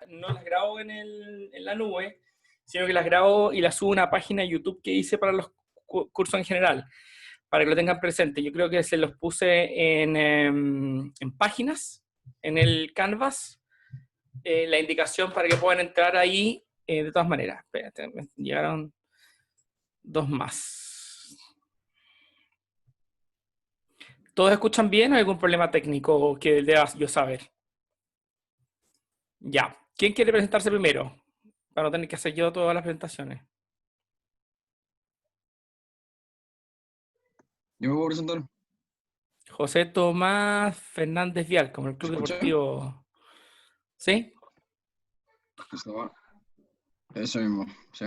no las grabo en la nube, sino que las grabo y las subo a una página de YouTube que hice para los cursos en general, para que lo tengan presente. Yo creo que se los puse en páginas, en el Canvas, la indicación para que puedan entrar ahí de todas maneras. Espérate, me llegaron dos más. ¿Todos escuchan bien o hay algún problema técnico que deba yo saber? Ya. ¿Quién quiere presentarse primero? Para no tener que hacer yo todas las presentaciones. Yo me puedo presentar. José Tomás Fernández Vial, como el Club ¿Se escucha? Deportivo. ¿Sí? Eso mismo, sí.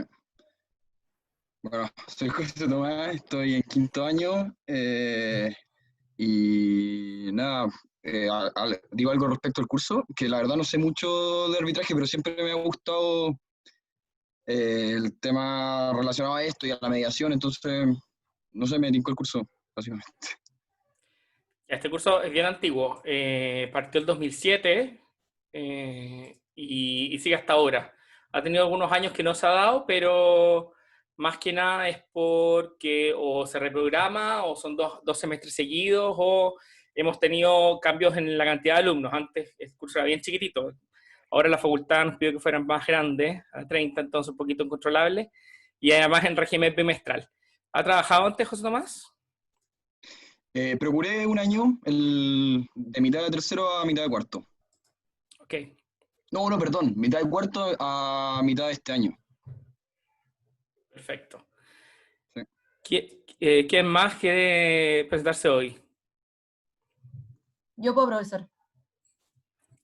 Bueno, soy José Tomás, estoy en quinto año y nada, digo algo respecto al curso, que la verdad no sé mucho de arbitraje, pero siempre me ha gustado el tema relacionado a esto y a la mediación, entonces, no sé, me tincó el curso, básicamente. Este curso es bien antiguo. Partió el 2007 y sigue hasta ahora. Ha tenido algunos años que no se ha dado, pero más que nada es porque o se reprograma o son dos semestres seguidos o hemos tenido cambios en la cantidad de alumnos. Antes el curso era bien chiquitito. Ahora la facultad nos pidió que fueran más grandes, a 30, entonces un poquito incontrolable. Y además en régimen bimestral. ¿Ha trabajado antes, José Tomás? Procuré un año de mitad de tercero a mitad de cuarto. Ok. No, perdón, mitad de cuarto a mitad de este año. Perfecto. Sí. ¿Quién más quiere presentarse hoy? Yo puedo, profesor.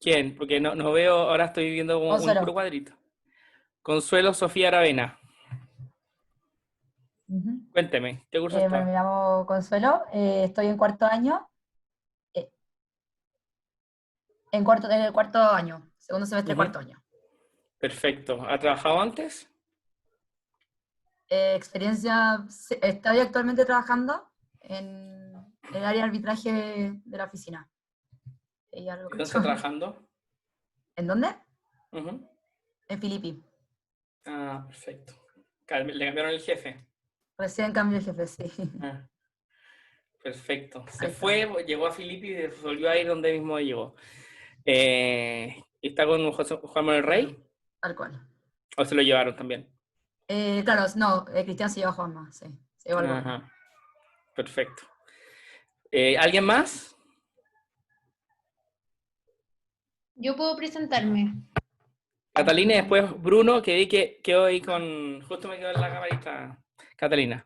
¿Quién? Porque no veo, ahora estoy viendo como un Consuelo. puro cuadrito. Consuelo Sofía Aravena. Cuénteme, ¿qué curso está? Me llamo Consuelo, estoy en cuarto año. En el cuarto año, segundo semestre, cuarto año. Perfecto. ¿Ha trabajado antes? Experiencia, estoy actualmente trabajando en el área de arbitraje de la oficina. ¿Dónde está trabajando? ¿En dónde? Uh-huh. En Filipi. Ah, perfecto. ¿Le cambiaron el jefe? Recién cambió el jefe, sí. Ah, perfecto. Se fue, llegó a Filipi y volvió a ir donde mismo llegó. ¿Está con Juan Manuel Rey? Tal cual. ¿O se lo llevaron también? Claro, no, Cristian se llevó a Juanma, sí. Se llevó al Ajá. Perfecto. ¿Alguien más? Yo puedo presentarme. Catalina y después Bruno, que vi que quedó ahí con... Justo me quedó en la camarita. Catalina.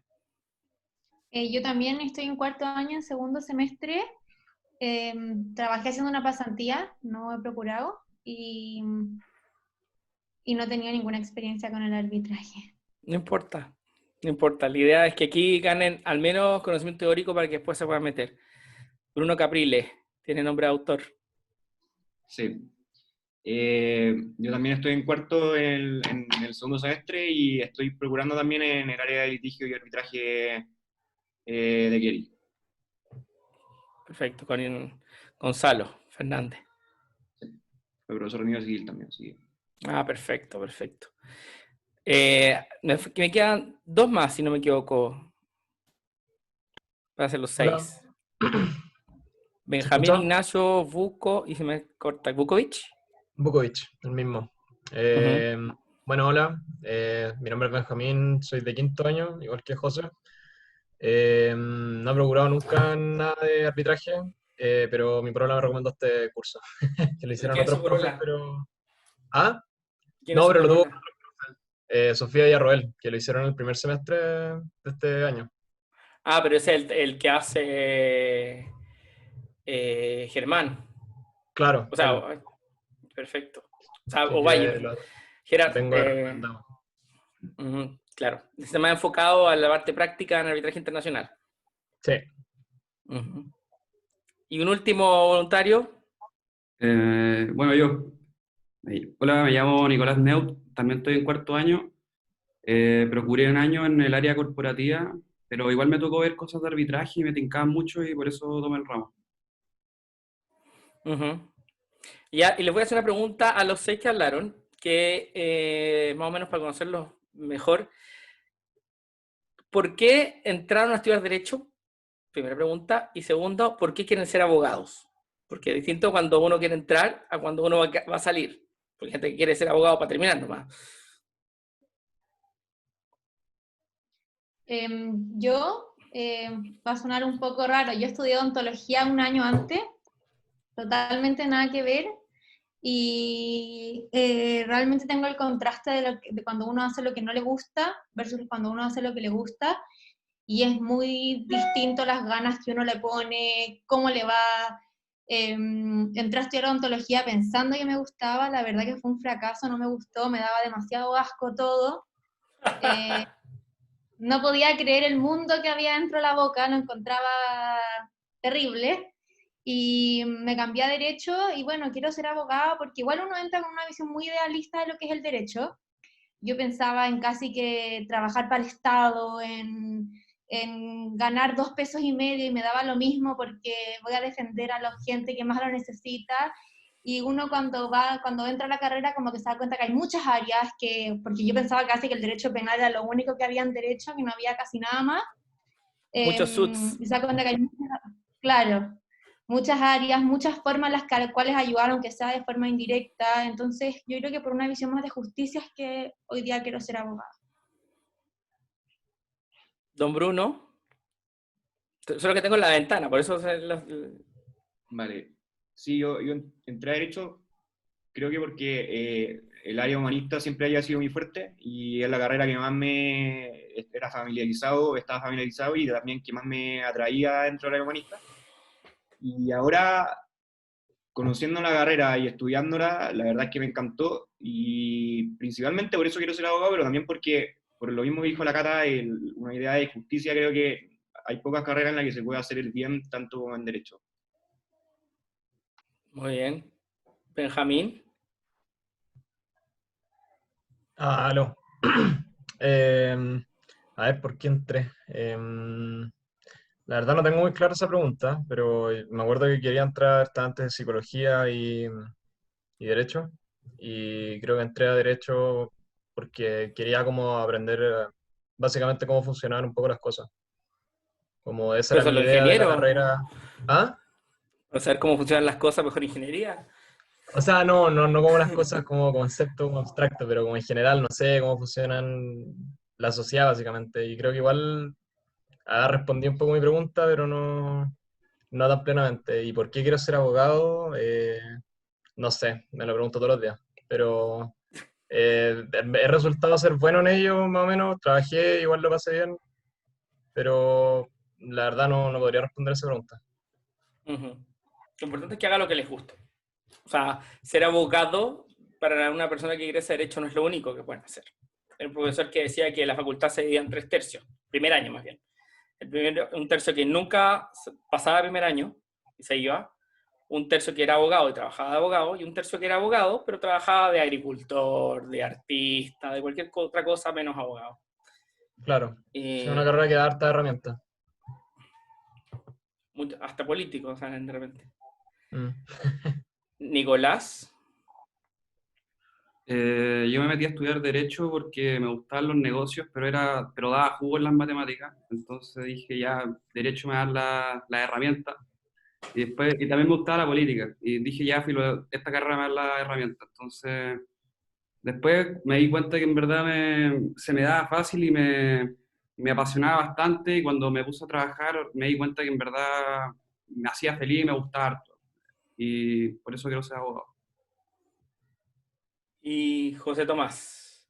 Yo también estoy en cuarto año, en segundo semestre. Trabajé haciendo una pasantía, no he procurado, y no tenía ninguna experiencia con el arbitraje. No importa, no importa. La idea es que aquí ganen al menos conocimiento teórico para que después se puedan meter. Bruno Capriles, tiene nombre de autor. Sí. Yo también estoy en cuarto en el segundo semestre y estoy procurando también en el área de litigio y arbitraje de Keri. Perfecto, con Gonzalo Fernández. Sí. Soy profesor de nivel civil también, sí. Ah, perfecto, perfecto. Me quedan dos más, si no me equivoco. Para hacer los 6. Benjamín Ignacio Buco, y se me corta, ¿Vukovic? Vukovic, el mismo. Bueno, hola, mi nombre es Benjamín, soy de quinto año, igual que José. No he procurado nunca nada de arbitraje, pero mi problema me recomendó este curso. Que lo hicieron otros profes, pero... ¿Ah? No, pero lo tuvo Sofía y Arroel, que lo hicieron el primer semestre de este año. Ah, pero ese es el que hace Germán. Claro. O sea, perfecto. O sea, Sí, Ovalle. Gerard. Tengo recomendado. Claro. Está más enfocado a la parte práctica en arbitraje internacional. Sí. ¿Y un último voluntario? Bueno, yo. Hola, me llamo Nicolás Neut, también estoy en cuarto año. Procuré un año en el área corporativa, pero igual me tocó ver cosas de arbitraje y me tincaban mucho y por eso tomé el ramo. Ya, y les voy a hacer una pregunta a los 6 que hablaron, que más o menos para conocerlos mejor. ¿Por qué entraron a estudiar Derecho? Primera pregunta. Y segundo, ¿por qué quieren ser abogados? Porque es distinto cuando uno quiere entrar a cuando uno va a salir. Porque hay gente que quiere ser abogado para terminar nomás. Va a sonar un poco raro, yo estudié odontología un año antes, totalmente nada que ver, y realmente tengo el contraste de cuando uno hace lo que no le gusta versus cuando uno hace lo que le gusta, y es muy distinto las ganas que uno le pone, cómo le va. Entré a estudiar odontología pensando que me gustaba, la verdad que fue un fracaso, no me gustó, me daba demasiado asco todo. No podía creer el mundo que había dentro de la boca, lo encontraba terrible. Y me cambié a Derecho y bueno, quiero ser abogada porque igual uno entra con una visión muy idealista de lo que es el derecho. Yo pensaba en casi que trabajar para el Estado, en ganar 2,5 pesos y me daba lo mismo porque voy a defender a la gente que más lo necesita. Y uno cuando entra a la carrera como que se da cuenta que hay muchas áreas, porque yo pensaba casi que el derecho penal era lo único que había en derecho, que no había casi nada más. Muchos suits. Y se da cuenta que hay claro, muchas áreas, muchas formas las cuales ayudar, aunque sea de forma indirecta. Entonces yo creo que por una visión más de justicia es que hoy día quiero ser abogada. Don Bruno. Solo que tengo en la ventana, por eso... Vale. Sí, yo entré a Derecho, creo que porque el área humanista siempre haya sido muy fuerte y es la carrera que más estaba familiarizado y también que más me atraía dentro del área humanista. Y ahora, conociendo la carrera y estudiándola, la verdad es que me encantó y principalmente por eso quiero ser abogado, pero también porque, por lo mismo que dijo la Cata, una idea de justicia, creo que hay pocas carreras en las que se puede hacer el bien tanto como en Derecho. Muy bien. Benjamín. Aló. A ver, ¿por qué entré? La verdad no tengo muy clara esa pregunta, pero me acuerdo que quería entrar hasta antes de psicología y derecho, y creo que entré a derecho porque quería como aprender básicamente cómo funcionaban un poco las cosas. Como esa Pero era son mi los idea de la ingenieros. carrera. ¿Ah? O saber cómo funcionan las cosas, mejor ingeniería. O sea, no como las cosas como concepto, como abstracto, pero como en general, no sé cómo funcionan la sociedad básicamente. Y creo que igual respondí un poco mi pregunta, pero no tan plenamente. ¿Y por qué quiero ser abogado? No sé, me lo pregunto todos los días. Pero he resultado ser bueno en ello, más o menos. Trabajé, igual lo pasé bien, pero la verdad no podría responder esa pregunta. Lo importante es que haga lo que les guste. O sea, ser abogado para una persona que ingresa a Derecho no es lo único que pueden hacer. El profesor que decía que la facultad se dividía en 3 tercios, primer año más bien. Un tercio que nunca pasaba primer año y se iba, un tercio que era abogado y trabajaba de abogado, y un tercio que era abogado, pero trabajaba de agricultor, de artista, de cualquier otra cosa menos abogado. Claro, es una carrera que da harta herramientas. Hasta político, o sea, de repente. Mm. Nicolás. Yo me metí a estudiar Derecho porque me gustaban los negocios, pero daba jugo en las matemáticas. Entonces dije, ya, Derecho me da la herramienta. Y también me gustaba la política. Y dije, ya, filo, esta carrera me da la herramienta. Entonces, después me di cuenta que en verdad se me daba fácil y me apasionaba bastante. Y cuando me puse a trabajar, me di cuenta que en verdad me hacía feliz y me gustaba harto. Y por eso quiero ser abogado. Y José Tomás.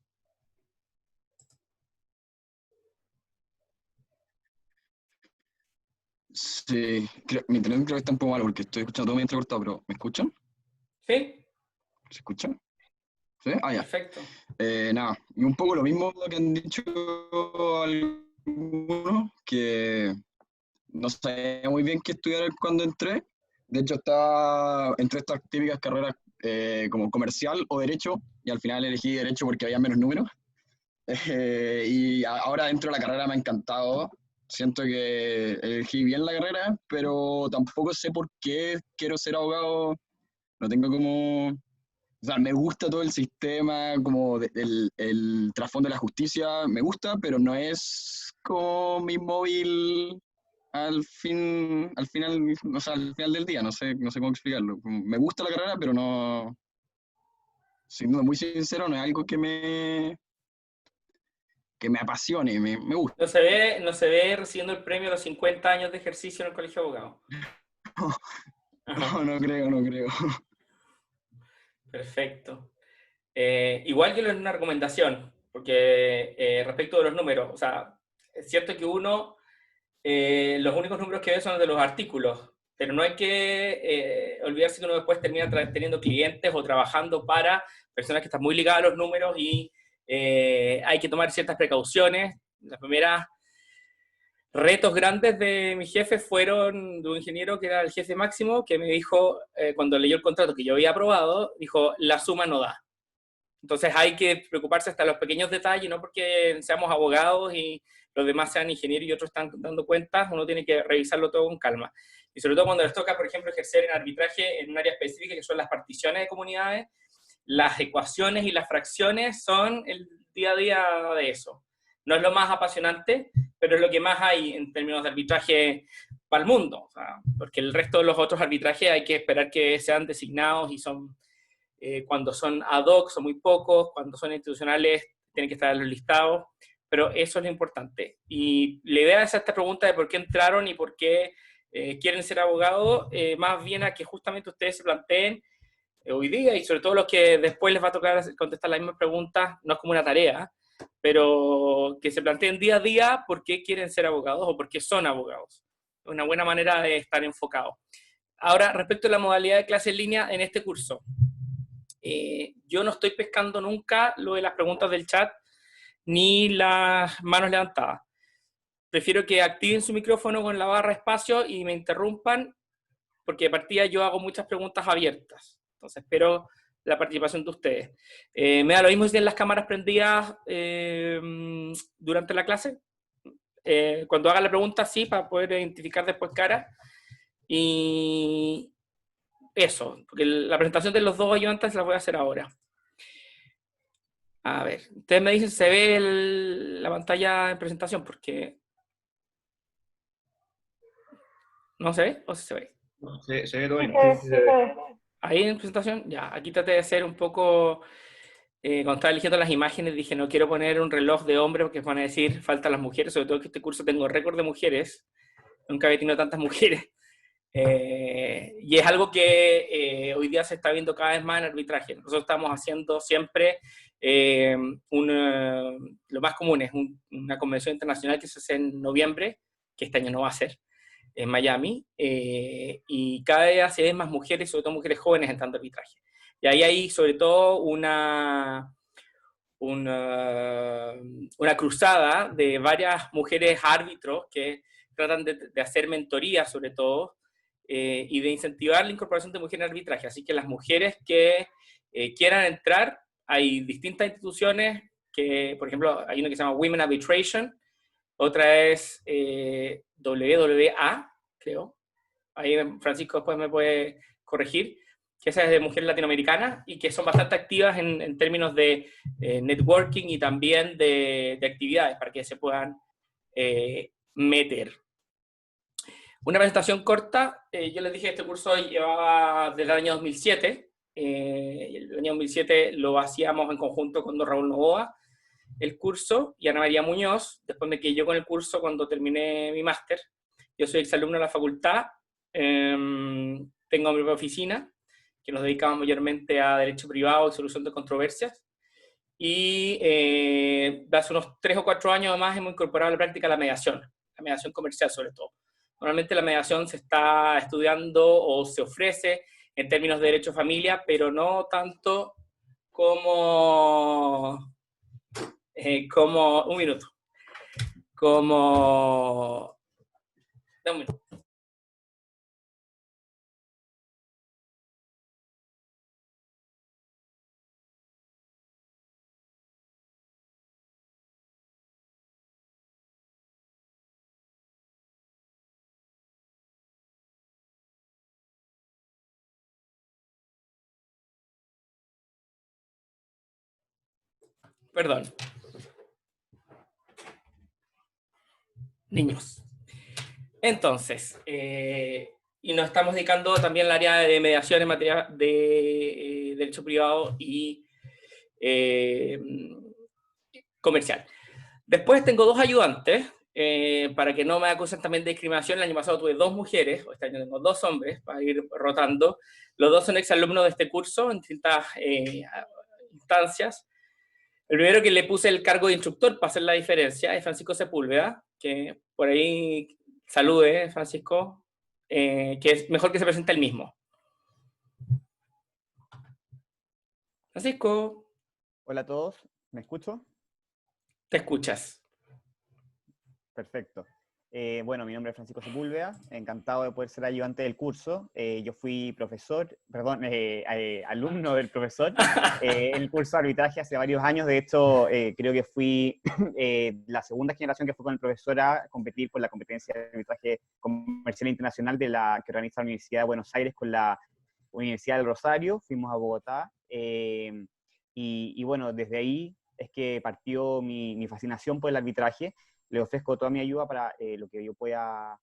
Sí, mi internet creo que está un poco malo porque estoy escuchando todo muy entrecortado, pero ¿me escuchan? ¿Sí? ¿Se escucha? ¿Sí? Ah, ya. Perfecto. Nada, y un poco lo mismo que han dicho algunos, que no sabía muy bien qué estudiar cuando entré. De hecho, entre estas típicas carreras como comercial o derecho, y al final elegí derecho porque había menos números. Y ahora dentro de la carrera me ha encantado. Siento que elegí bien la carrera, pero tampoco sé por qué quiero ser abogado No tengo como... O sea, me gusta todo el sistema, como el trasfondo de la justicia, me gusta, pero no es como mi móvil al final, o sea, al final del día, no sé cómo explicarlo. Me gusta la carrera, pero no, siendo muy sincero, no es algo que me apasione, me gusta. No se ve recibiendo el premio a los 50 años de ejercicio en el Colegio de Abogados. Ajá, No, no creo, no creo. perfecto. Igual yo le doy una recomendación, porque respecto de los números, o sea, es cierto que uno, los únicos números que ve son los de los artículos, pero no hay que olvidarse que uno después termina teniendo clientes o trabajando para personas que están muy ligadas a los números y hay que tomar ciertas precauciones. Las primeras retos grandes de mi jefe fueron de un ingeniero que era el jefe máximo, que me dijo, cuando leyó el contrato que yo había aprobado, dijo, la suma no da. Entonces hay que preocuparse hasta los pequeños detalles, no porque seamos abogados y los demás sean ingenieros y otros están dando cuentas, uno tiene que revisarlo todo con calma. Y sobre todo cuando les toca, por ejemplo, ejercer en arbitraje en un área específica que son las particiones de comunidades, las ecuaciones y las fracciones son el día a día de eso. No es lo más apasionante, pero es lo que más hay en términos de arbitraje para el mundo, o sea, porque el resto de los otros arbitrajes hay que esperar que sean designados y son cuando son ad hoc son muy pocos, cuando son institucionales tienen que estar en los listados, pero eso es lo importante. Y la idea es esta pregunta de por qué entraron y por qué quieren ser abogados, más bien a que justamente ustedes se planteen hoy día, y sobre todo los que después les va a tocar contestar las mismas preguntas, no es como una tarea, pero que se planteen día a día por qué quieren ser abogados o por qué son abogados. Es una buena manera de estar enfocados. Ahora, respecto a la modalidad de clase en línea en este curso, yo no estoy pescando nunca lo de las preguntas del chat ni las manos levantadas. Prefiero que activen su micrófono con la barra espacio y me interrumpan, porque de partida yo hago muchas preguntas abiertas. Entonces espero la participación de ustedes. Me da lo mismo si tienen las cámaras prendidas durante la clase. Cuando haga la pregunta, sí, para poder identificar después cara. Y eso, porque la presentación de los dos ayudantes la voy a hacer ahora. A ver, ustedes me dicen, ¿se ve la pantalla en presentación? Porque no se ve o sí se ve. Se ve todo bien. Ahí en presentación, ya, aquí traté de hacer un poco, cuando estaba eligiendo las imágenes dije, no quiero poner un reloj de hombre porque van a decir, faltan las mujeres, sobre todo que este curso tengo récord de mujeres, nunca había tenido tantas mujeres. Y es algo que hoy día se está viendo cada vez más en arbitraje. Nosotros estamos haciendo siempre lo más común es una convención internacional que se hace en noviembre, que este año no va a ser, en Miami, y cada día se ven más mujeres, sobre todo mujeres jóvenes entrando arbitraje. Y ahí hay sobre todo una cruzada de varias mujeres árbitros que tratan de hacer mentoría sobre todo y de incentivar la incorporación de mujeres en arbitraje. Así que las mujeres que quieran entrar, hay distintas instituciones que, por ejemplo, hay una que se llama Women Arbitration, otra es WWA, creo. Ahí Francisco después me puede corregir, que esa es de mujeres latinoamericanas y que son bastante activas en términos de networking y también de actividades para que se puedan meter. Una presentación corta, yo les dije que este curso llevaba desde el año 2007, el año 2007 lo hacíamos en conjunto con don Raúl Novoa, el curso, y Ana María Muñoz, después me quedé yo con el curso cuando terminé mi máster. Yo soy exalumno de la facultad, tengo mi propia oficina, que nos dedicamos mayormente a derecho privado y solución de controversias, y hace unos 3 o 4 años más hemos incorporado a la práctica la mediación comercial sobre todo. Normalmente la mediación se está estudiando o se ofrece en términos de derecho a familia, pero no tanto como un minuto, como... Dame un minuto. Perdón. Niños. Entonces, y nos estamos dedicando también al área de mediación en materia de derecho privado y comercial. Después tengo 2 ayudantes, para que no me acusen también de discriminación. El año pasado tuve 2 mujeres, este año tengo 2 hombres, para ir rotando. Los 2 son exalumnos de este curso en distintas instancias. El primero que le puse el cargo de instructor para hacer la diferencia es Francisco Sepúlveda, que por ahí salude, Francisco, que es mejor que se presente él mismo. Francisco. Hola a todos, ¿me escucho? Te escuchas. Perfecto. Bueno, mi nombre es Francisco Sepúlveda, encantado de poder ser ayudante del curso. Yo fui alumno del profesor en el curso de arbitraje hace varios años. De hecho, creo que fui la segunda generación que fue con el profesor a competir por la competencia de arbitraje comercial internacional que organiza la Universidad de Buenos Aires con la Universidad del Rosario. Fuimos a Bogotá y bueno, desde ahí es que partió mi fascinación por el arbitraje. Le ofrezco toda mi ayuda para lo que yo pueda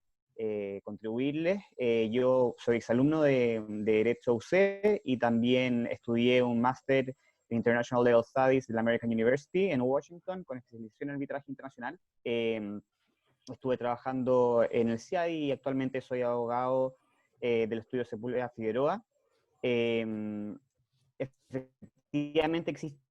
contribuirles. Yo soy exalumno de Derecho UC y también estudié un máster en International Legal Studies de la American University en Washington con especialización en arbitraje internacional. Estuve trabajando en el CIADI y actualmente soy abogado del estudio Sepúlveda Figueroa. Efectivamente existe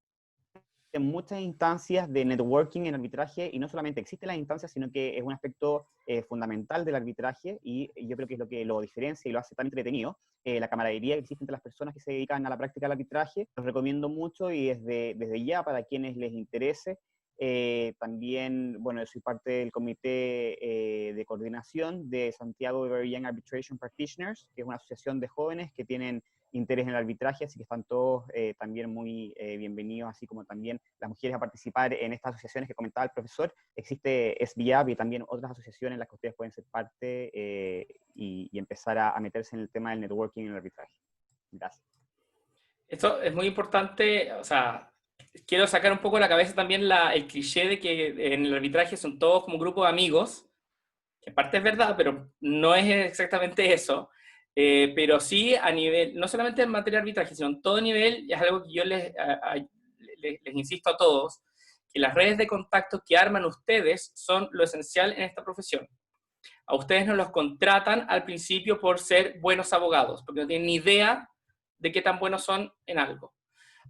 muchas instancias de networking en arbitraje, y no solamente existen las instancias, sino que es un aspecto fundamental del arbitraje, y yo creo que es lo que lo diferencia y lo hace tan entretenido, la camaradería que existe entre las personas que se dedican a la práctica del arbitraje. Los recomiendo mucho, y desde ya, para quienes les interese, también, bueno, yo soy parte del comité de coordinación de Santiago Very Young Arbitration Practitioners, que es una asociación de jóvenes que tienen interés en el arbitraje, así que están todos también muy bienvenidos, así como también las mujeres, a participar en estas asociaciones que comentaba el profesor. Existe SBIAP y también otras asociaciones en las que ustedes pueden ser parte y empezar a meterse en el tema del networking en el arbitraje. Gracias. Esto es muy importante, o sea, quiero sacar un poco de la cabeza también el cliché de que en el arbitraje son todos como un grupo de amigos, que en parte es verdad, pero no es exactamente eso. Pero sí a nivel, no solamente en materia de arbitraje, sino en todo nivel, y es algo que yo les insisto a todos, que las redes de contacto que arman ustedes son lo esencial en esta profesión. A ustedes no los contratan al principio por ser buenos abogados, porque no tienen ni idea de qué tan buenos son en algo.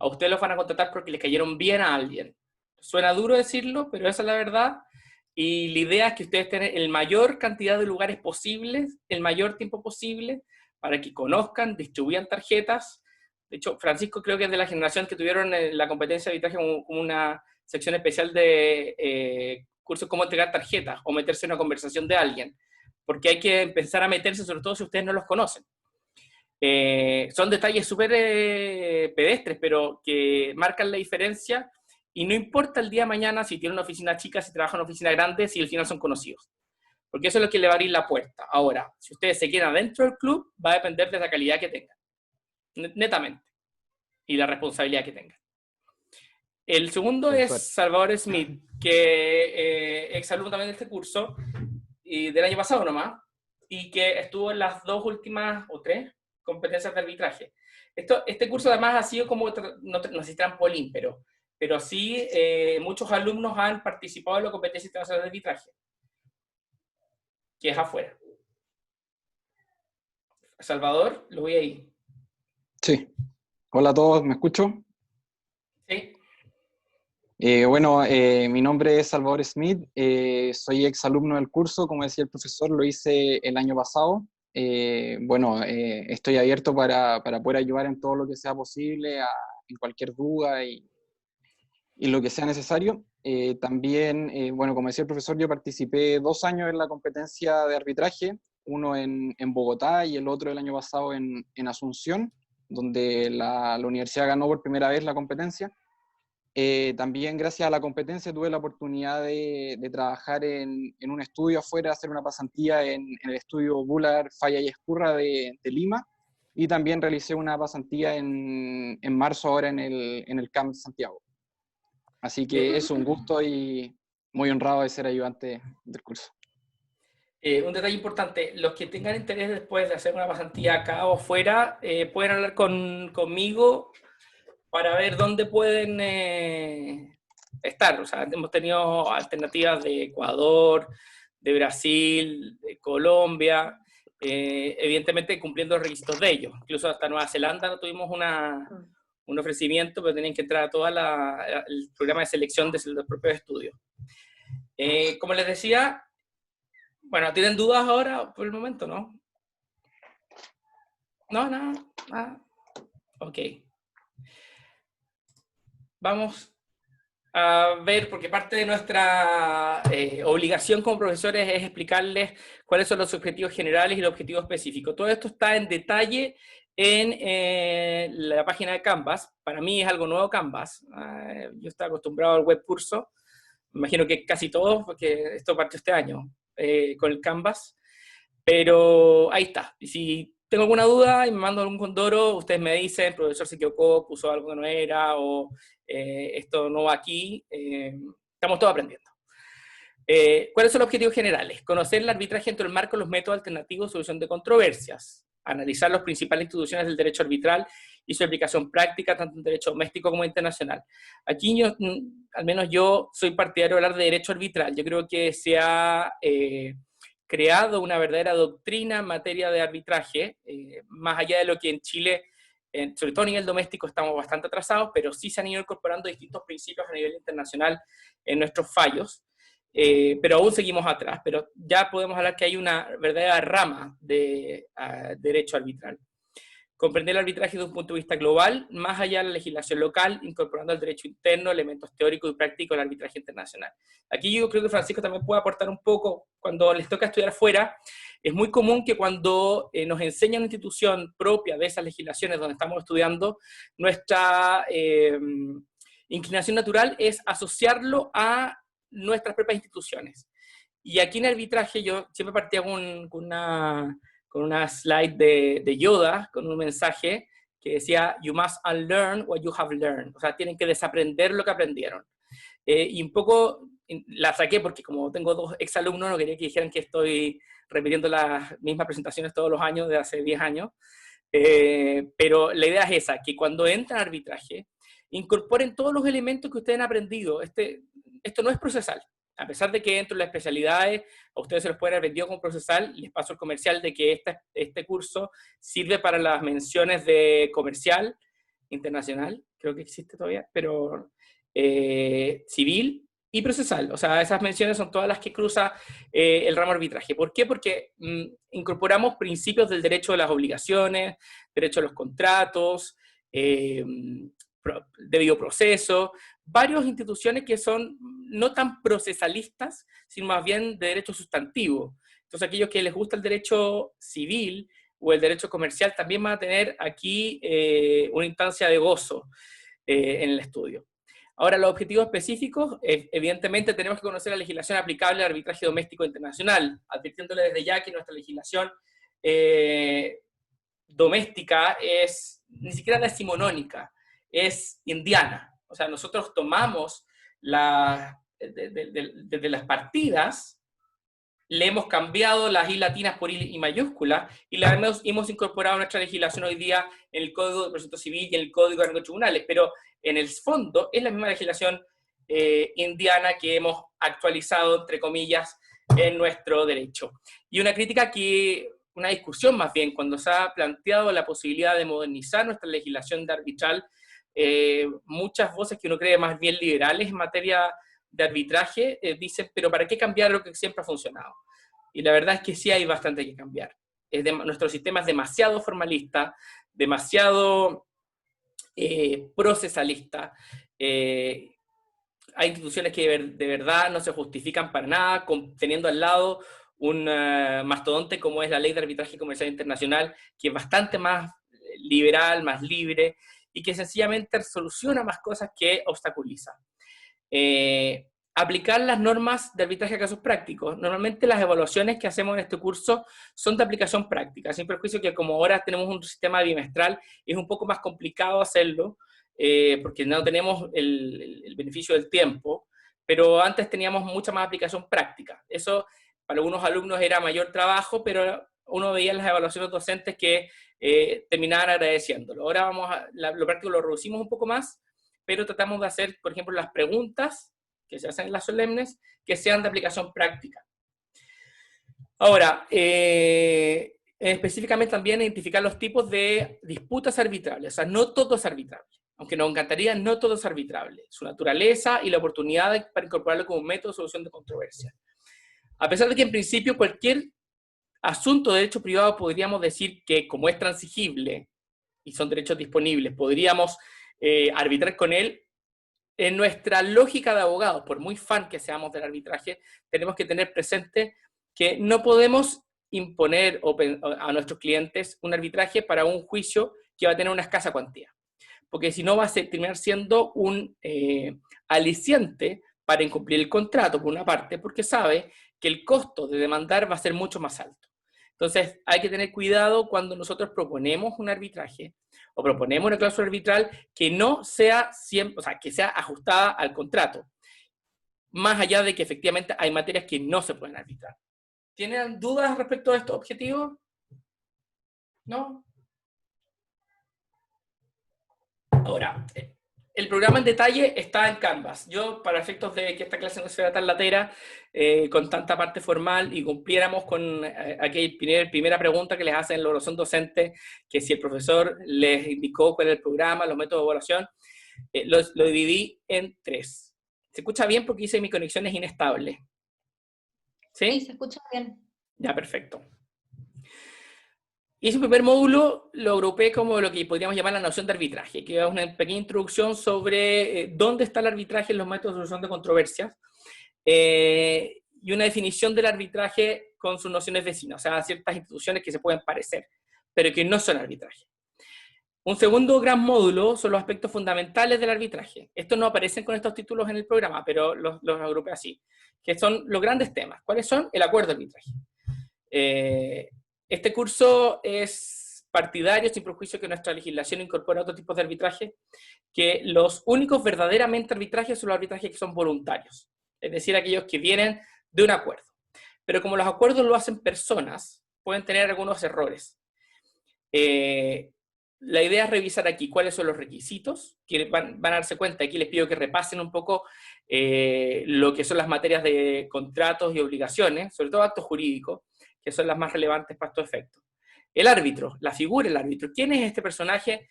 A ustedes los van a contratar porque les cayeron bien a alguien. Suena duro decirlo, pero esa es la verdad. Y la idea es que ustedes tengan el mayor cantidad de lugares posibles, el mayor tiempo posible, para que conozcan, distribuyan tarjetas. De hecho, Francisco creo que es de la generación que tuvieron la competencia de arbitraje como una sección especial de cursos cómo entregar tarjetas o meterse en una conversación de alguien. Porque hay que empezar a meterse, sobre todo si ustedes no los conocen. Son detalles súper pedestres, pero que marcan la diferencia. Y no importa el día de mañana si tiene una oficina chica, si trabaja en una oficina grande, si al final son conocidos. Porque eso es lo que le va a abrir la puerta. Ahora, si ustedes se quedan dentro del club, va a depender de la calidad que tengan. Netamente. Y la responsabilidad que tengan. El segundo es Salvador Smith, que es exalumno también de este curso, y del año pasado nomás, y que estuvo en las 2 últimas, o 3, competencias de arbitraje. Este curso además ha sido como, no sé si trampolín, pero sí muchos alumnos han participado en la competencia internacional de arbitraje, que es afuera. Salvador, lo voy ahí. Sí. Hola a todos, ¿me escucho? Sí. Mi nombre es Salvador Smith, soy exalumno del curso, como decía el profesor, lo hice el año pasado. Estoy abierto para poder ayudar en todo lo que sea posible, en cualquier duda y lo que sea necesario. También, como decía el profesor, yo participé 2 años en la competencia de arbitraje, uno en Bogotá y el otro el año pasado en Asunción, donde la universidad ganó por primera vez la competencia. También gracias a la competencia tuve la oportunidad de trabajar en un estudio afuera, hacer una pasantía en el estudio Bular, Falla y Escurra de Lima, y también realicé una pasantía en marzo ahora en el CAMP Santiago. Así que es un gusto y muy honrado de ser ayudante del curso. Un detalle importante, los que tengan interés después de hacer una pasantía acá o fuera, pueden hablar conmigo para ver dónde pueden estar. O sea, hemos tenido alternativas de Ecuador, de Brasil, de Colombia, evidentemente cumpliendo los requisitos de ellos. Incluso hasta Nueva Zelanda no tuvimos un ofrecimiento, pero tenían que entrar a todo el programa de selección de los propios estudios. Como les decía, bueno, ¿tienen dudas ahora por el momento, no? No, nada. Ok. Vamos a ver, porque parte de nuestra obligación como profesores es explicarles cuáles son los objetivos generales y los objetivos específicos. Todo esto está en detalle en la página de Canvas. Para mí es algo nuevo Canvas. Yo estaba acostumbrado al web curso. Me imagino que casi todos, porque esto partió este año con el Canvas. Pero ahí está. Y si tengo alguna duda y me mando algún condoro, ustedes me dicen, el profesor se equivocó, puso algo que no era, o esto no va aquí. Estamos todos aprendiendo. ¿Cuáles son los objetivos generales? Conocer el arbitraje dentro del marco de los métodos alternativos de solución de controversias. Analizar las principales instituciones del derecho arbitral y su aplicación práctica, tanto en derecho doméstico como internacional. Aquí al menos yo soy partidario de hablar de derecho arbitral. Yo creo que se ha creado una verdadera doctrina en materia de arbitraje, más allá de lo que en Chile, sobre todo a nivel doméstico, estamos bastante atrasados, pero sí se han ido incorporando distintos principios a nivel internacional en nuestros fallos, pero aún seguimos atrás, pero ya podemos hablar que hay una verdadera rama de derecho arbitral. Comprender el arbitraje desde un punto de vista global, más allá de la legislación local, incorporando al derecho interno elementos teóricos y prácticos del arbitraje internacional. Aquí yo creo que Francisco también puede aportar un poco. Cuando les toca estudiar fuera, es muy común que cuando nos enseña una institución propia de esas legislaciones donde estamos estudiando, nuestra inclinación natural es asociarlo a nuestras propias instituciones. Y aquí en arbitraje yo siempre partía con una slide de Yoda, con un mensaje que decía, you must unlearn what you have learned. O sea, tienen que desaprender lo que aprendieron. Y un poco la saqué porque como tengo 2 exalumnos, no quería que dijeran que estoy repitiendo las mismas presentaciones todos los años, de hace 10 años. Pero la idea es esa, que cuando entran a arbitraje, incorporen todos los elementos que ustedes han aprendido. Esto no es procesal. A pesar de que dentro de las especialidades a ustedes se los pueden haber vendido como procesal, les paso el comercial de que este curso sirve para las menciones de comercial, internacional, creo que existe todavía, pero civil y procesal. O sea, esas menciones son todas las que cruza el ramo arbitraje. ¿Por qué? Porque incorporamos principios del derecho de las obligaciones, derecho a los contratos, debido proceso, varias instituciones que son no tan procesalistas, sino más bien de derecho sustantivo. Entonces aquellos que les gusta el derecho civil o el derecho comercial también van a tener aquí una instancia de gozo en el estudio. Ahora, los objetivos específicos, evidentemente tenemos que conocer la legislación aplicable al arbitraje doméstico internacional, advirtiéndole desde ya que nuestra legislación doméstica ni siquiera es decimonónica, es indiana. O sea, nosotros tomamos desde las partidas, le hemos cambiado las I latinas por I mayúsculas y las hemos incorporado a nuestra legislación hoy día en el Código de Procedimiento Civil y en el Código de Tribunales, pero en el fondo es la misma legislación indiana que hemos actualizado, entre comillas, en nuestro derecho. Y una discusión más bien, cuando se ha planteado la posibilidad de modernizar nuestra legislación de arbitral, muchas voces que uno cree más bien liberales en materia de arbitraje dicen, pero ¿para qué cambiar lo que siempre ha funcionado? Y la verdad es que sí hay bastante que cambiar. Nuestro sistema es demasiado formalista, demasiado procesalista. Hay instituciones que de verdad no se justifican para nada, teniendo al lado un mastodonte como es la Ley de Arbitraje Comercial Internacional, que es bastante más liberal, más libre, y que sencillamente soluciona más cosas que obstaculiza. Aplicar las normas de arbitraje a casos prácticos. Normalmente las evaluaciones que hacemos en este curso son de aplicación práctica, sin perjuicio que como ahora tenemos un sistema bimestral, es un poco más complicado hacerlo, porque no tenemos el beneficio del tiempo, pero antes teníamos mucha más aplicación práctica. Eso para algunos alumnos era mayor trabajo, pero uno veía en las evaluaciones docentes que terminaban agradeciéndolo. Ahora lo práctico lo reducimos un poco más, pero tratamos de hacer, por ejemplo, las preguntas que se hacen en las solemnes, que sean de aplicación práctica. Ahora, específicamente también identificar los tipos de disputas arbitrables. O sea, no todo es arbitrable. Aunque nos encantaría, no todo es arbitrable. Su naturaleza y la oportunidad para incorporarlo como un método de solución de controversia. A pesar de que en principio cualquier asunto de derecho privado podríamos decir que como es transigible y son derechos disponibles, podríamos arbitrar con él, en nuestra lógica de abogados, por muy fan que seamos del arbitraje, tenemos que tener presente que no podemos imponer a nuestros clientes un arbitraje para un juicio que va a tener una escasa cuantía. Porque si no va a terminar siendo un aliciente para incumplir el contrato, por una parte, porque sabe que el costo de demandar va a ser mucho más alto. Entonces, hay que tener cuidado cuando nosotros proponemos un arbitraje o proponemos una cláusula arbitral que no sea siempre, o sea, que sea ajustada al contrato, más allá de que efectivamente hay materias que no se pueden arbitrar. ¿Tienen dudas respecto a estos objetivos? ¿No? Ahora, el programa en detalle está en Canvas. Yo, para efectos de que esta clase no sea tan latera, con tanta parte formal, y cumpliéramos con aquella primera pregunta que les hacen en la evaluación docente, que si el profesor les indicó cuál es el programa, los métodos de evaluación, lo dividí en 3. ¿Se escucha bien? Porque dice mi conexión es inestable. ¿Sí? Sí, se escucha bien. Ya, perfecto. Y ese primer módulo lo agrupé como lo que podríamos llamar la noción de arbitraje, que es una pequeña introducción sobre dónde está el arbitraje en los métodos de solución de controversias, y una definición del arbitraje con sus nociones vecinas, o sea, ciertas instituciones que se pueden parecer, pero que no son arbitraje. Un segundo gran módulo son los aspectos fundamentales del arbitraje. Estos no aparecen con estos títulos en el programa, pero los agrupé así, que son los grandes temas. ¿Cuáles son? El acuerdo de arbitraje. Este curso es partidario, sin prejuicio, que nuestra legislación incorpora otros tipos de arbitraje, que los únicos verdaderamente arbitrajes son los arbitrajes que son voluntarios, es decir, aquellos que vienen de un acuerdo. Pero como los acuerdos lo hacen personas, pueden tener algunos errores. La idea es revisar aquí cuáles son los requisitos, que van a darse cuenta, aquí les pido que repasen un poco lo que son las materias de contratos y obligaciones, sobre todo actos jurídicos, que son las más relevantes para estos efectos. El árbitro, la figura del árbitro. ¿Quién es este personaje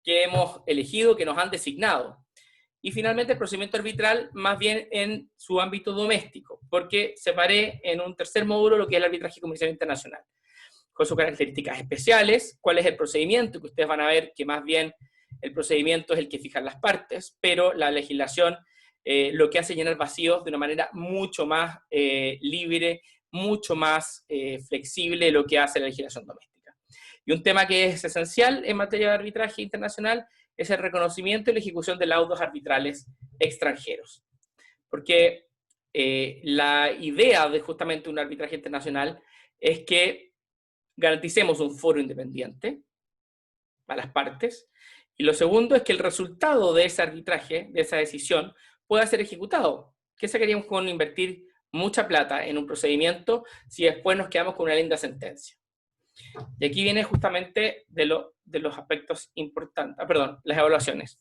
que hemos elegido, que nos han designado? Y finalmente el procedimiento arbitral, más bien en su ámbito doméstico, porque separé en un tercer módulo lo que es el arbitraje comercial internacional, con sus características especiales, cuál es el procedimiento, que ustedes van a ver que más bien el procedimiento es el que fija las partes, pero la legislación lo que hace es llenar vacíos de una manera mucho más libre, mucho más flexible de lo que hace la legislación doméstica. Y un tema que es esencial en materia de arbitraje internacional es el reconocimiento y la ejecución de laudos arbitrales extranjeros. Porque la idea de justamente un arbitraje internacional es que garanticemos un foro independiente a las partes, y lo segundo es que el resultado de ese arbitraje, de esa decisión, pueda ser ejecutado. ¿Qué sacaríamos con invertir mucha plata en un procedimiento si después nos quedamos con una linda sentencia? Y aquí viene justamente de los aspectos importantes, las evaluaciones.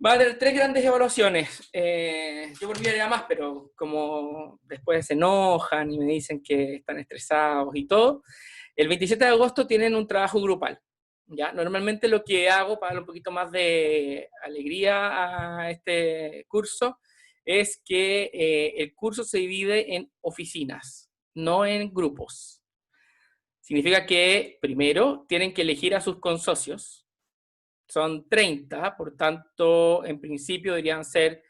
Va a haber 3 grandes evaluaciones. Yo volvería más, pero como después se enojan y me dicen que están estresados y todo, el 27 de agosto tienen un trabajo grupal. ¿Ya? Normalmente lo que hago para darle un poquito más de alegría a este curso es que el curso se divide en oficinas, no en grupos. Significa que, primero, tienen que elegir a sus consocios. Son 30, por tanto, en principio deberían ser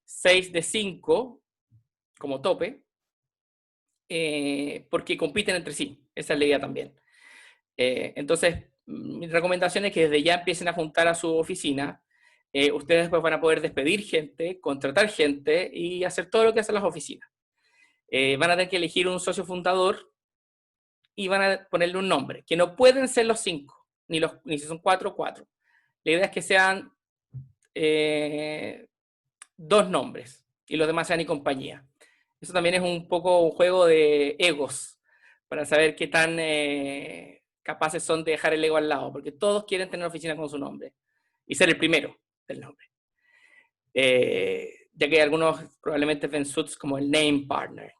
6 de 5 como tope, porque compiten entre sí. Esa es la idea también. Entonces, mi recomendación es que desde ya empiecen a juntar a su oficina. Ustedes después van a poder despedir gente, contratar gente y hacer todo lo que hacen las oficinas. Van a tener que elegir un socio fundador y van a ponerle un nombre, que no pueden ser los 5, ni si son 4, 4. La idea es que sean 2 nombres, y los demás sean y compañía. Eso también es un poco un juego de egos, para saber qué tan capaces son de dejar el ego al lado, porque todos quieren tener oficina con su nombre, y ser el primero del nombre. Ya que algunos probablemente ven suits como el name partner.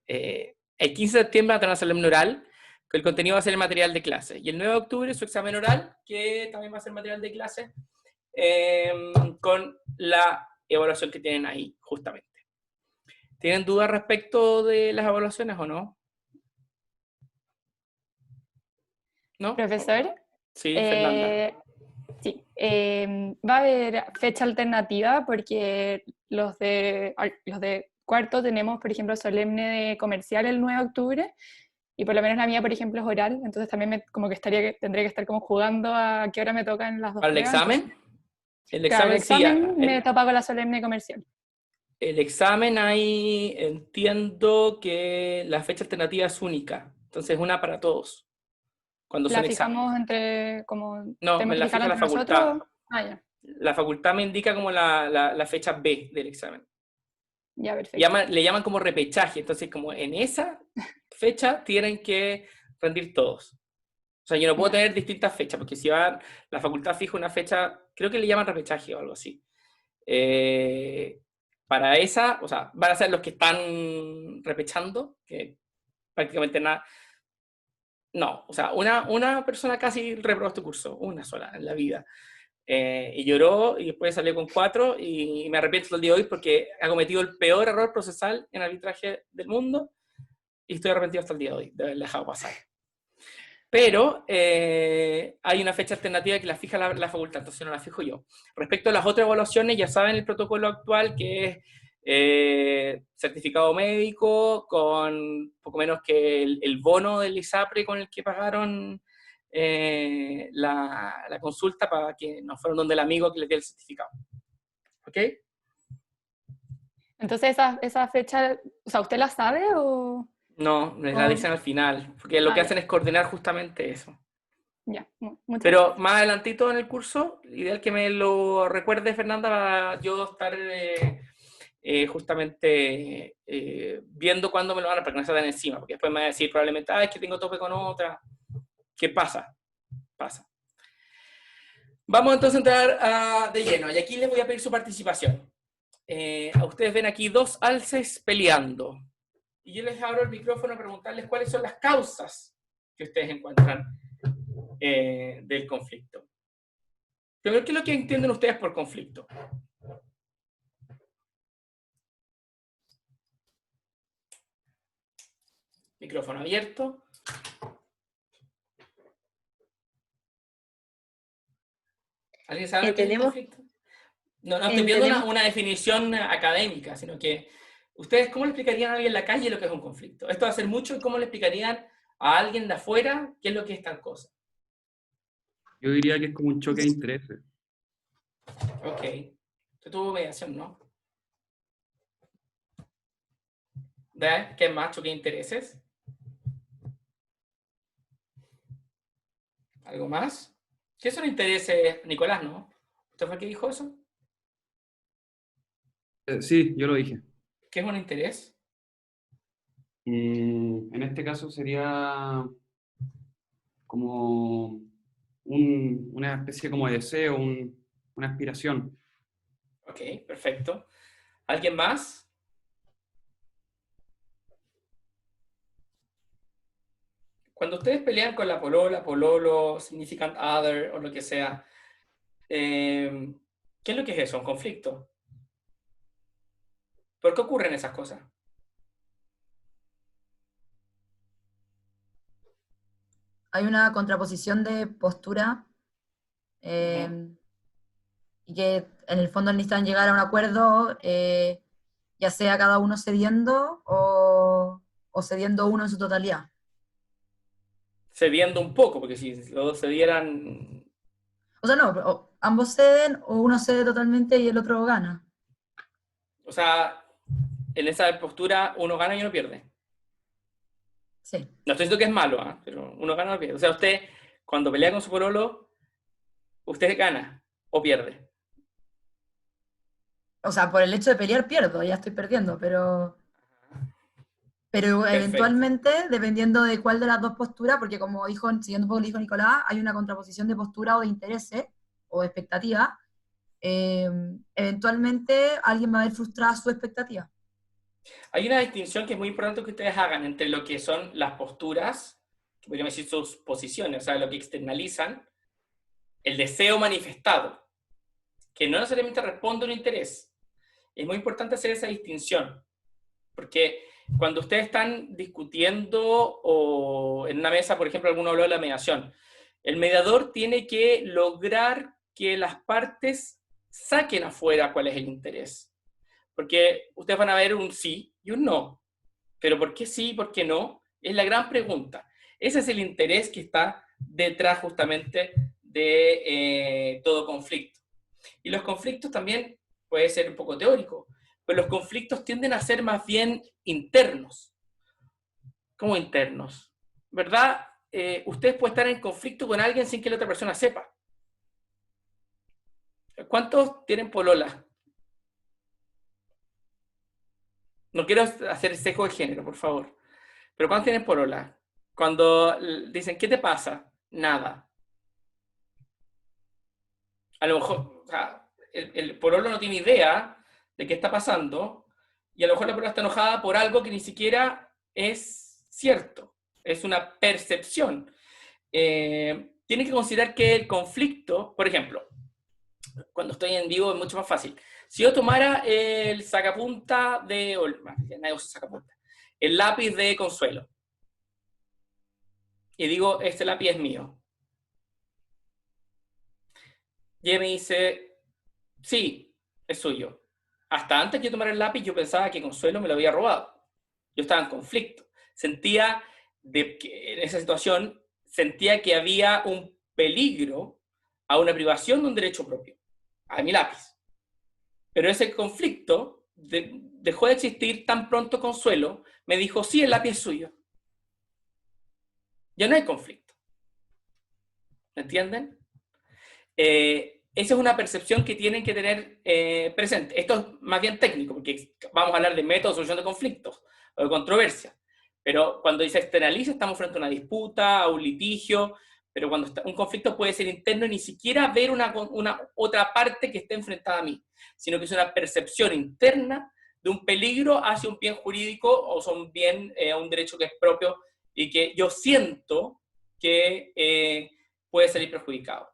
El 15 de septiembre va a tener una solemne oral, que el contenido va a ser el material de clase, y el 9 de octubre su examen oral, que también va a ser material de clase, con la evaluación que tienen ahí, justamente. ¿Tienen dudas respecto de las evaluaciones o no? ¿No? Profesor, Sí, Fernanda. sí, va a haber fecha alternativa porque los de cuarto tenemos, por ejemplo, solemne de comercial el 9 de octubre, y por lo menos la mía, por ejemplo, es oral, entonces también como que tendría que estar como jugando a qué hora me tocan las dos ¿Para el pruebas. examen? Entonces, El claro, el examen examen sí. me topa con la solemne comercial. El examen ahí entiendo que la fecha alternativa es única, entonces una para todos, cuando La son exámenes. fijamos entre, como, No, tenemos me que la fijarla fija la entre facultad. nosotros. Ah, ya, La facultad me indica como la fecha B del examen. ya, perfecto. Le llaman como repechaje, entonces como en esa fecha tienen que rendir todos. O sea, yo no puedo Ya. tener distintas fechas, porque si va la facultad fija una fecha, creo que le llaman repechaje o algo así. Para esa, o sea, van a ser los que están repechando, que prácticamente nada. No, o sea, una persona casi reprobó este curso, una sola en la vida. Y lloró y después salió con 4 y me arrepiento el día de hoy porque ha cometido el peor error procesal en arbitraje del mundo y estoy arrepentido hasta el día de hoy de haberla dejado pasar. Pero hay una fecha alternativa que la fija la facultad, entonces no la fijo yo. Respecto a las otras evaluaciones, ya saben el protocolo actual, que es certificado médico, con poco menos que el bono del ISAPRE con el que pagaron la consulta para que no fueron donde el amigo que les dio el certificado. ¿Ok? Entonces, esa fecha, o sea, ¿usted la sabe o...? No, me la dicen al final, porque lo que hacen ya. es coordinar justamente eso. Ya, muchas Pero gracias. más adelantito en el curso, ideal que me lo recuerde, Fernanda, para yo estar justamente viendo cuándo me lo van a, para que no se den encima, porque después me va a decir probablemente, es que tengo tope con otra. ¿Qué pasa? Pasa. Vamos entonces a entrar de lleno, y aquí les voy a pedir su participación. A ustedes ven aquí 2 alces peleando, y yo les abro el micrófono a preguntarles cuáles son las causas que ustedes encuentran del conflicto. Primero, ¿qué es lo que entienden ustedes por conflicto? Micrófono abierto. ¿Alguien sabe lo que es el conflicto? No estoy pidiendo una definición académica, sino que ustedes, ¿cómo le explicarían a alguien en la calle lo que es un conflicto? Esto va a ser mucho en cómo le explicarían a alguien de afuera qué es lo que es tal cosa. Yo diría que es como un choque de intereses. Ok. Usted tuvo mediación, ¿no? ¿De qué más choque de intereses? ¿Algo más? ¿Qué son intereses, Nicolás, no? ¿Usted fue el que dijo eso? Sí, yo lo dije. ¿Qué es un interés? En este caso sería como una especie como de deseo, una aspiración. Ok, perfecto. ¿Alguien más? Cuando ustedes pelean con la polola, pololo, significant other o lo que sea, ¿qué es lo que es eso? ¿Un conflicto? ¿Por qué ocurren esas cosas? Hay una contraposición de postura y que en el fondo necesitan llegar a un acuerdo, ya sea cada uno cediendo o cediendo uno en su totalidad. Cediendo un poco, porque si los dos cedieran... O sea, no, ambos ceden o uno cede totalmente y el otro gana. O sea, en esa postura uno gana y uno pierde. Sí. No estoy diciendo que es malo, pero uno gana o pierde. O sea, usted, cuando pelea con su pololo, usted gana o pierde. o sea, por el hecho de pelear pierdo, ya estoy perdiendo, pero eventualmente, dependiendo de cuál de las dos posturas, porque como dijo, siguiendo un poco lo dijo Nicolás, hay una contraposición de postura o de intereses o de expectativas, eventualmente alguien va a ver frustrada su expectativa. Hay una distinción que es muy importante que ustedes hagan entre lo que son las posturas, que podríamos decir sus posiciones, o sea, lo que externalizan, el deseo manifestado, que no necesariamente responde a un interés. Es muy importante hacer esa distinción, porque cuando ustedes están discutiendo o en una mesa, por ejemplo, alguno habló de la mediación, el mediador tiene que lograr que las partes saquen afuera cuál es el interés. Porque ustedes van a ver un sí y un no. Pero ¿por qué sí y por qué no? Es la gran pregunta. Ese es el interés que está detrás justamente de todo conflicto. Y los conflictos también puede ser un poco teórico, pero los conflictos tienden a ser más bien internos. ¿Cómo internos? ¿Verdad? Ustedes pueden estar en conflicto con alguien sin que la otra persona sepa. ¿Cuántos tienen polola? No quiero hacer sesgo de género, por favor. Pero ¿cuántos tienen polola? Cuando dicen, ¿qué te pasa? Nada. A lo mejor, o sea, el pololo no tiene idea de qué está pasando, y a lo mejor la polola está enojada por algo que ni siquiera es cierto. Es una percepción. Tienen que considerar que el conflicto, por ejemplo, cuando estoy en vivo es mucho más fácil. Si yo tomara el sacapunta de Olma, nadie usa sacapunta, el lápiz de Consuelo, y digo, este lápiz es mío. Y ella me dice, sí, es suyo. Hasta antes de tomar el lápiz yo pensaba que Consuelo me lo había robado. Yo estaba en conflicto. Sentía, en esa situación, sentía que había un peligro a una privación de un derecho propio, a mi lápiz. Pero ese conflicto dejó de existir tan pronto Consuelo me dijo, sí, el lápiz es suyo. Ya no hay conflicto. ¿Me entienden? Esa es una percepción que tienen que tener presente. Esto es más bien técnico, porque vamos a hablar de método de solución de conflictos o de controversia. Pero cuando se externaliza, estamos frente a una disputa, a un litigio, pero cuando un conflicto puede ser interno y ni siquiera ver una otra parte que esté enfrentada a mí, sino que es una percepción interna de un peligro hacia un bien jurídico o son un bien a un derecho que es propio y que yo siento que puede salir perjudicado.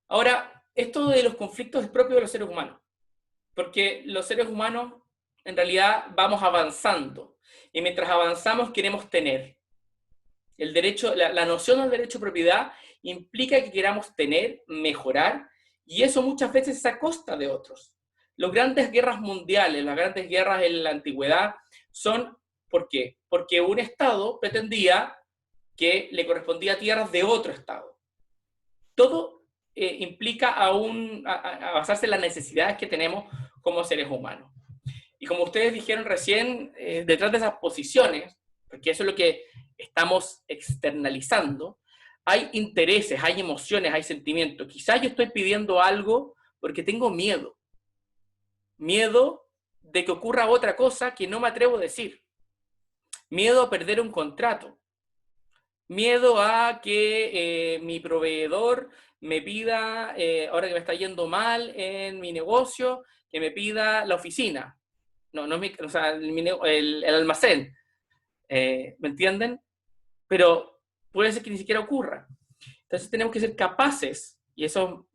Ahora, esto de los conflictos es propio de los seres humanos, porque los seres humanos en realidad vamos avanzando y mientras avanzamos queremos tener. El derecho, la noción del derecho de propiedad implica que queramos tener, mejorar, y eso muchas veces es a costa de otros. Las grandes guerras mundiales, las grandes guerras en la antigüedad son, ¿por qué? Porque un Estado pretendía que le correspondía tierras de otro Estado. Todo implica a basarse en las necesidades que tenemos como seres humanos. Y como ustedes dijeron recién, detrás de esas posiciones, porque eso es lo que estamos externalizando, hay intereses, hay emociones, hay sentimientos. Quizás yo estoy pidiendo algo porque tengo miedo. Miedo de que ocurra otra cosa que no me atrevo a decir. Miedo a perder un contrato. Miedo a que mi proveedor me pida, ahora que me está yendo mal en mi negocio, que me pida la oficina. No es o sea, el almacén. ¿Me entienden? Pero puede ser que ni siquiera ocurra. Entonces tenemos que ser capaces, y eso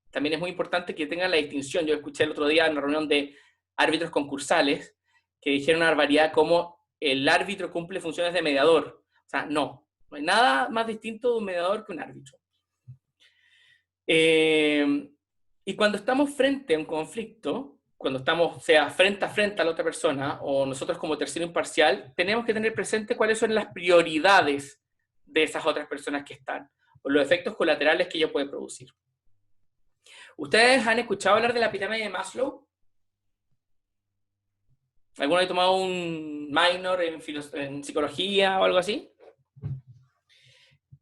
también es muy importante que tengan la distinción. Yo escuché el otro día en una reunión de árbitros concursales que dijeron una barbaridad como el árbitro cumple funciones de mediador. O sea, no hay nada más distinto de un mediador que un árbitro. Y cuando estamos frente a un conflicto, cuando estamos, sea frente a la otra persona, o nosotros como tercero imparcial, tenemos que tener presente cuáles son las prioridades de esas otras personas que están, o los efectos colaterales que ello puede producir. ¿Ustedes han escuchado hablar de la pirámide de Maslow? ¿Alguno ha tomado un minor en psicología o algo así?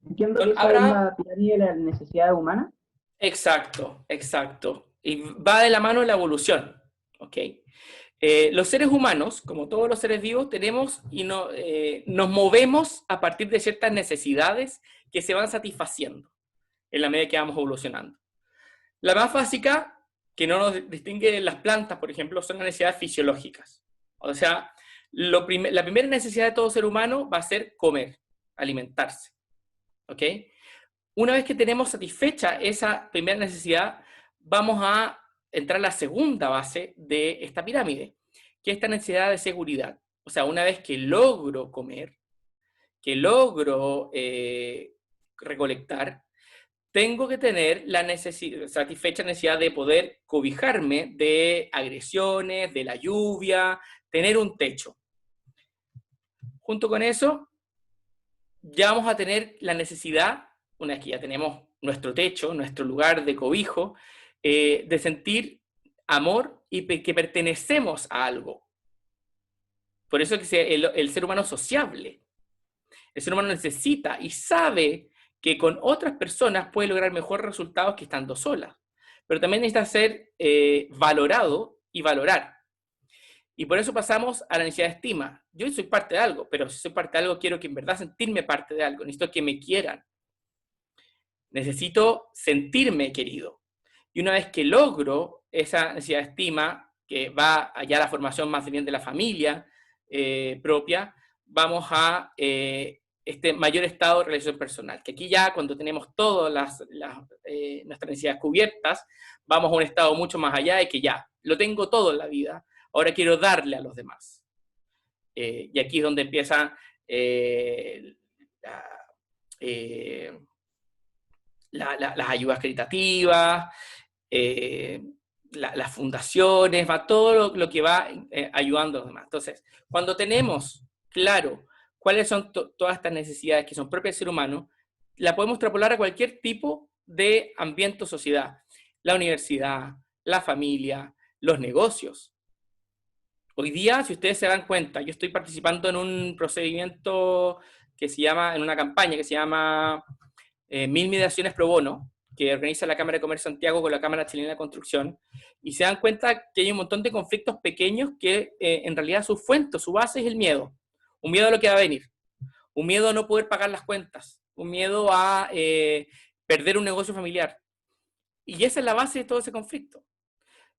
Entiendo que esa es la pirámide de las necesidades humanas. Exacto, exacto. y va de la mano de la evolución, ¿ok? Los seres humanos, como todos los seres vivos, tenemos y nos movemos a partir de ciertas necesidades que se van satisfaciendo en la medida que vamos evolucionando. La más básica, que no nos distingue de las plantas, por ejemplo, son las necesidades fisiológicas. O sea, la primera necesidad de todo ser humano va a ser comer, alimentarse, ¿ok? Una vez que tenemos satisfecha esa primera necesidad, vamos a entrar a la segunda base de esta pirámide, que es esta necesidad de seguridad. O sea, una vez que logro comer, que logro recolectar, tengo que tener la satisfecha necesidad de poder cobijarme de agresiones, de la lluvia, tener un techo. Junto con eso, ya vamos a tener la necesidad, una vez que ya tenemos nuestro techo, nuestro lugar de cobijo, de sentir amor y que pertenecemos a algo. Por eso es que el ser humano es sociable. El ser humano necesita y sabe que con otras personas puede lograr mejores resultados que estando sola. Pero también necesita ser valorado y valorar. Y por eso pasamos a la necesidad de estima. Yo soy parte de algo, pero si soy parte de algo, quiero que en verdad sentirme parte de algo. Necesito que me quieran. Necesito sentirme querido. Y una vez que logro esa necesidad de estima, que va allá a la formación más bien de la familia propia, vamos a este mayor estado de realización personal. Que aquí ya cuando tenemos todas nuestras necesidades cubiertas, vamos a un estado mucho más allá de que ya, lo tengo todo en la vida, ahora quiero darle a los demás. Y aquí es donde empiezan las ayudas caritativas, las fundaciones, va todo lo que va ayudando a los demás. Entonces, cuando tenemos claro cuáles son todas estas necesidades que son propias del ser humano, la podemos extrapolar a cualquier tipo de ambiente o sociedad. La universidad, la familia, los negocios. Hoy día, si ustedes se dan cuenta, yo estoy participando en un procedimiento que se llama, en una campaña que se llama 1000 mediaciones pro bono, que organiza la Cámara de Comercio de Santiago con la Cámara Chilena de Construcción, y se dan cuenta que hay un montón de conflictos pequeños que en realidad su fuente, su base es el miedo. Un miedo a lo que va a venir, un miedo a no poder pagar las cuentas, un miedo a perder un negocio familiar. Y esa es la base de todo ese conflicto.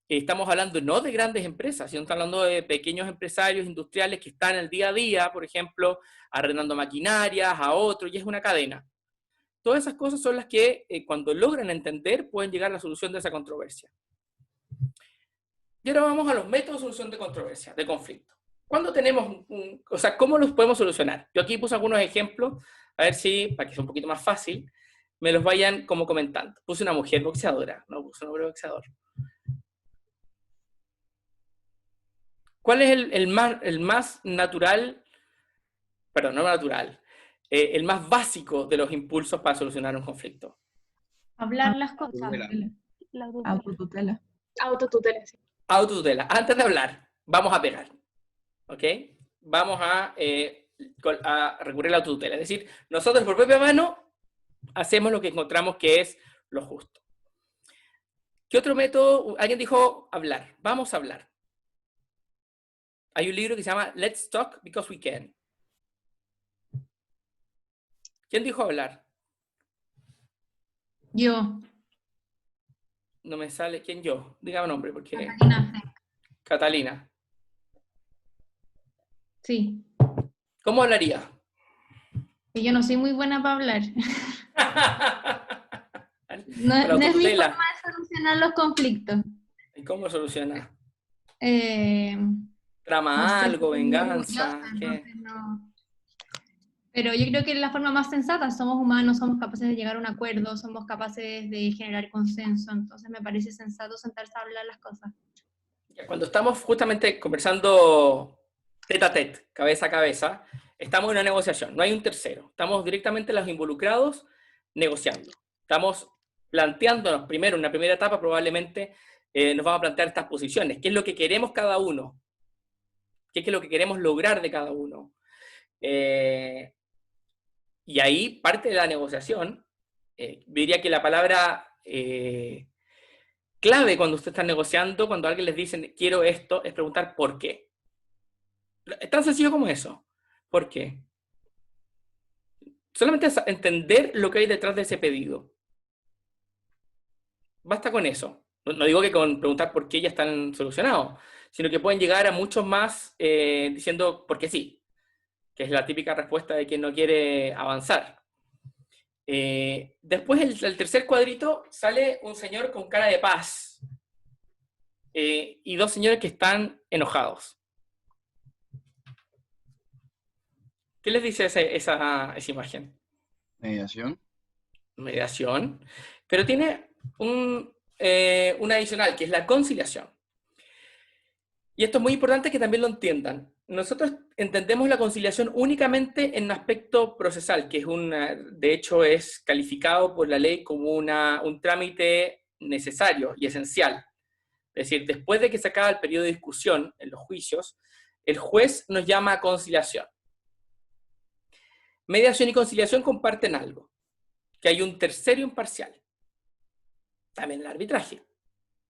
Estamos hablando no de grandes empresas, sino estamos hablando de pequeños empresarios industriales que están el día a día, por ejemplo, arrendando maquinarias a otros, y es una cadena. Todas esas cosas son las que, cuando logran entender, pueden llegar a la solución de esa controversia. Y ahora vamos a los métodos de solución de controversia, de conflicto. ¿Cuándo tenemos o sea, cómo los podemos solucionar? Yo aquí puse algunos ejemplos, a ver si, para que sea un poquito más fácil, me los vayan como comentando. Puse una mujer boxeadora, no puse un hombre boxeador. ¿Cuál es el más natural, perdón, no natural, el más básico de los impulsos para solucionar un conflicto? Hablar las cosas. Autotutela. Autotutela, sí. Autotutela. Antes de hablar, vamos a pegar. ¿Ok? Vamos a recurrir a la autotutela. Es decir, nosotros por propia mano hacemos lo que encontramos que es lo justo. ¿Qué otro método? Alguien dijo hablar. Vamos a hablar. Hay un libro que se llama Let's Talk Because We Can. ¿Quién dijo hablar? Yo. No me sale. ¿Quién yo? Dígame nombre, porque... Catalina. Catalina. Sí. ¿Cómo hablaría? Y yo no soy muy buena para hablar. No es mi forma de solucionar los conflictos. ¿Y cómo soluciona? ¿Trama No sé, algo, venganza? orgullosa, entonces no. Pero yo creo que es la forma más sensata. Somos humanos, somos capaces de llegar a un acuerdo, somos capaces de generar consenso. Entonces me parece sensato sentarse a hablar las cosas. Cuando estamos justamente conversando tete a tete, cabeza a cabeza, estamos en una negociación, no hay un tercero. Estamos directamente los involucrados negociando. Estamos planteándonos primero, en una primera etapa probablemente nos vamos a plantear estas posiciones. ¿Qué es lo que queremos cada uno? ¿Qué es lo que queremos lograr de cada uno? Y ahí parte de la negociación, diría que la palabra clave cuando usted está negociando, cuando alguien les dice quiero esto, es preguntar ¿por qué? Es tan sencillo como eso. ¿Por qué? Solamente es entender lo que hay detrás de ese pedido. Basta con eso. No digo que con preguntar por qué ya están solucionados, sino que pueden llegar a muchos más diciendo por qué sí, que es la típica respuesta de quien no quiere avanzar. Después, el tercer cuadrito, sale un señor con cara de paz y dos señores que están enojados. ¿Qué les dice esa imagen? Mediación. Mediación. Pero tiene un adicional, que es la conciliación. Y esto es muy importante que también lo entiendan. Nosotros entendemos la conciliación únicamente en un aspecto procesal, que es de hecho es calificado por la ley como un trámite necesario y esencial. Es decir, después de que se acaba el periodo de discusión en los juicios, el juez nos llama a conciliación. Mediación y conciliación comparten algo, que hay un tercero imparcial. También en el arbitraje,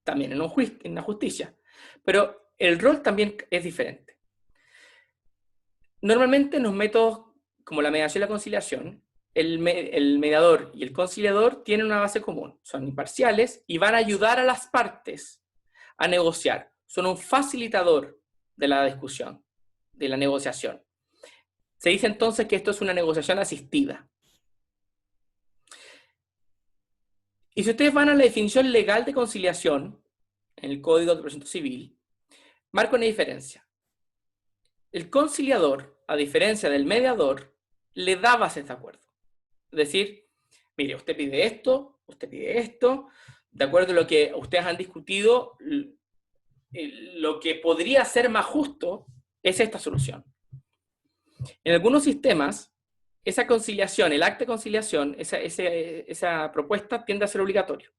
también en la justicia. Pero el rol también es diferente. Normalmente en los métodos como la mediación y la conciliación, el mediador y el conciliador tienen una base común. Son imparciales y van a ayudar a las partes a negociar. Son un facilitador de la discusión, de la negociación. Se dice entonces que esto es una negociación asistida. Y si ustedes van a la definición legal de conciliación, en el Código de Procedimiento Civil, marca una diferencia. El conciliador, a diferencia del mediador, le da bases de acuerdo. Es decir, mire, usted pide esto, de acuerdo a lo que ustedes han discutido, lo que podría ser más justo es esta solución. En algunos sistemas, esa conciliación, el acta de conciliación, esa propuesta tiende a ser obligatorio.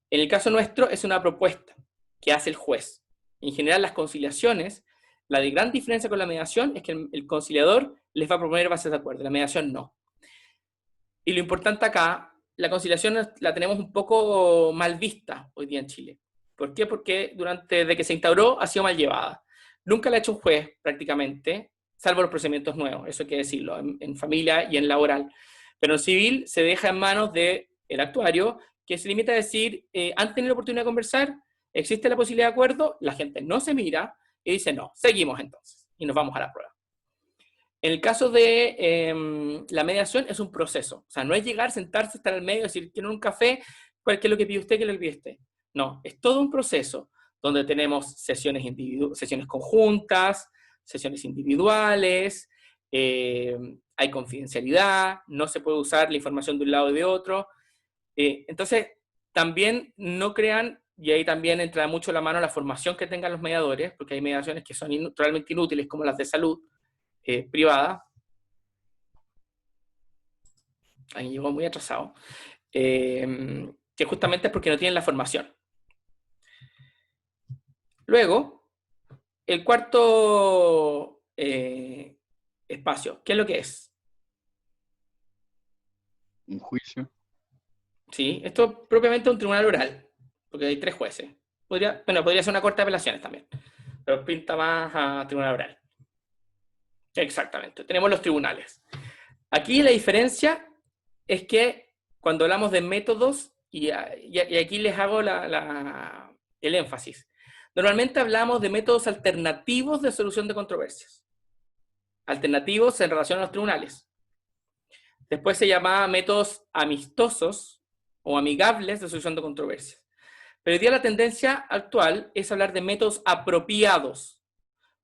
En el caso nuestro es una propuesta que hace el juez. En general, las conciliaciones, la de gran diferencia con la mediación es que el conciliador les va a proponer bases de acuerdo, la mediación no. Y lo importante acá, la conciliación la tenemos un poco mal vista hoy día en Chile. ¿Por qué? Porque desde que se instauró ha sido mal llevada. Nunca la ha hecho un juez prácticamente, salvo los procedimientos nuevos, eso hay que decirlo, en familia y en laboral. Pero en civil se deja en manos del actuario, que se limita a decir, ¿han tenido la oportunidad de conversar? ¿Existe la posibilidad de acuerdo? La gente no se mira y dice, no, seguimos entonces, y nos vamos a la prueba. En el caso de la mediación es un proceso, o sea, no es llegar, sentarse, estar al medio, decir, quiero un café, ¿qué es lo que pide usted, qué es lo que pide usted? No, es todo un proceso, donde tenemos sesiones conjuntas, sesiones individuales, hay confidencialidad, no se puede usar la información de un lado y de otro. Entonces, también no crean, y ahí también entra mucho la mano la formación que tengan los mediadores, porque hay mediaciones que son totalmente inútiles, como las de salud privada. Ahí llegó muy atrasado. Que justamente es porque no tienen la formación. Luego, el cuarto espacio, ¿qué es lo que es? Un juicio. Sí, esto es propiamente un tribunal oral, porque hay 3 jueces. Podría ser una corte de apelaciones también, pero pinta más a tribunal oral. Exactamente, tenemos los tribunales. Aquí la diferencia es que cuando hablamos de métodos, y aquí les hago el énfasis, normalmente hablamos de métodos alternativos de solución de controversias. Alternativos en relación a los tribunales. Después se llamaba métodos amistosos o amigables de solución de controversias. Pero hoy día la tendencia actual es hablar de métodos apropiados.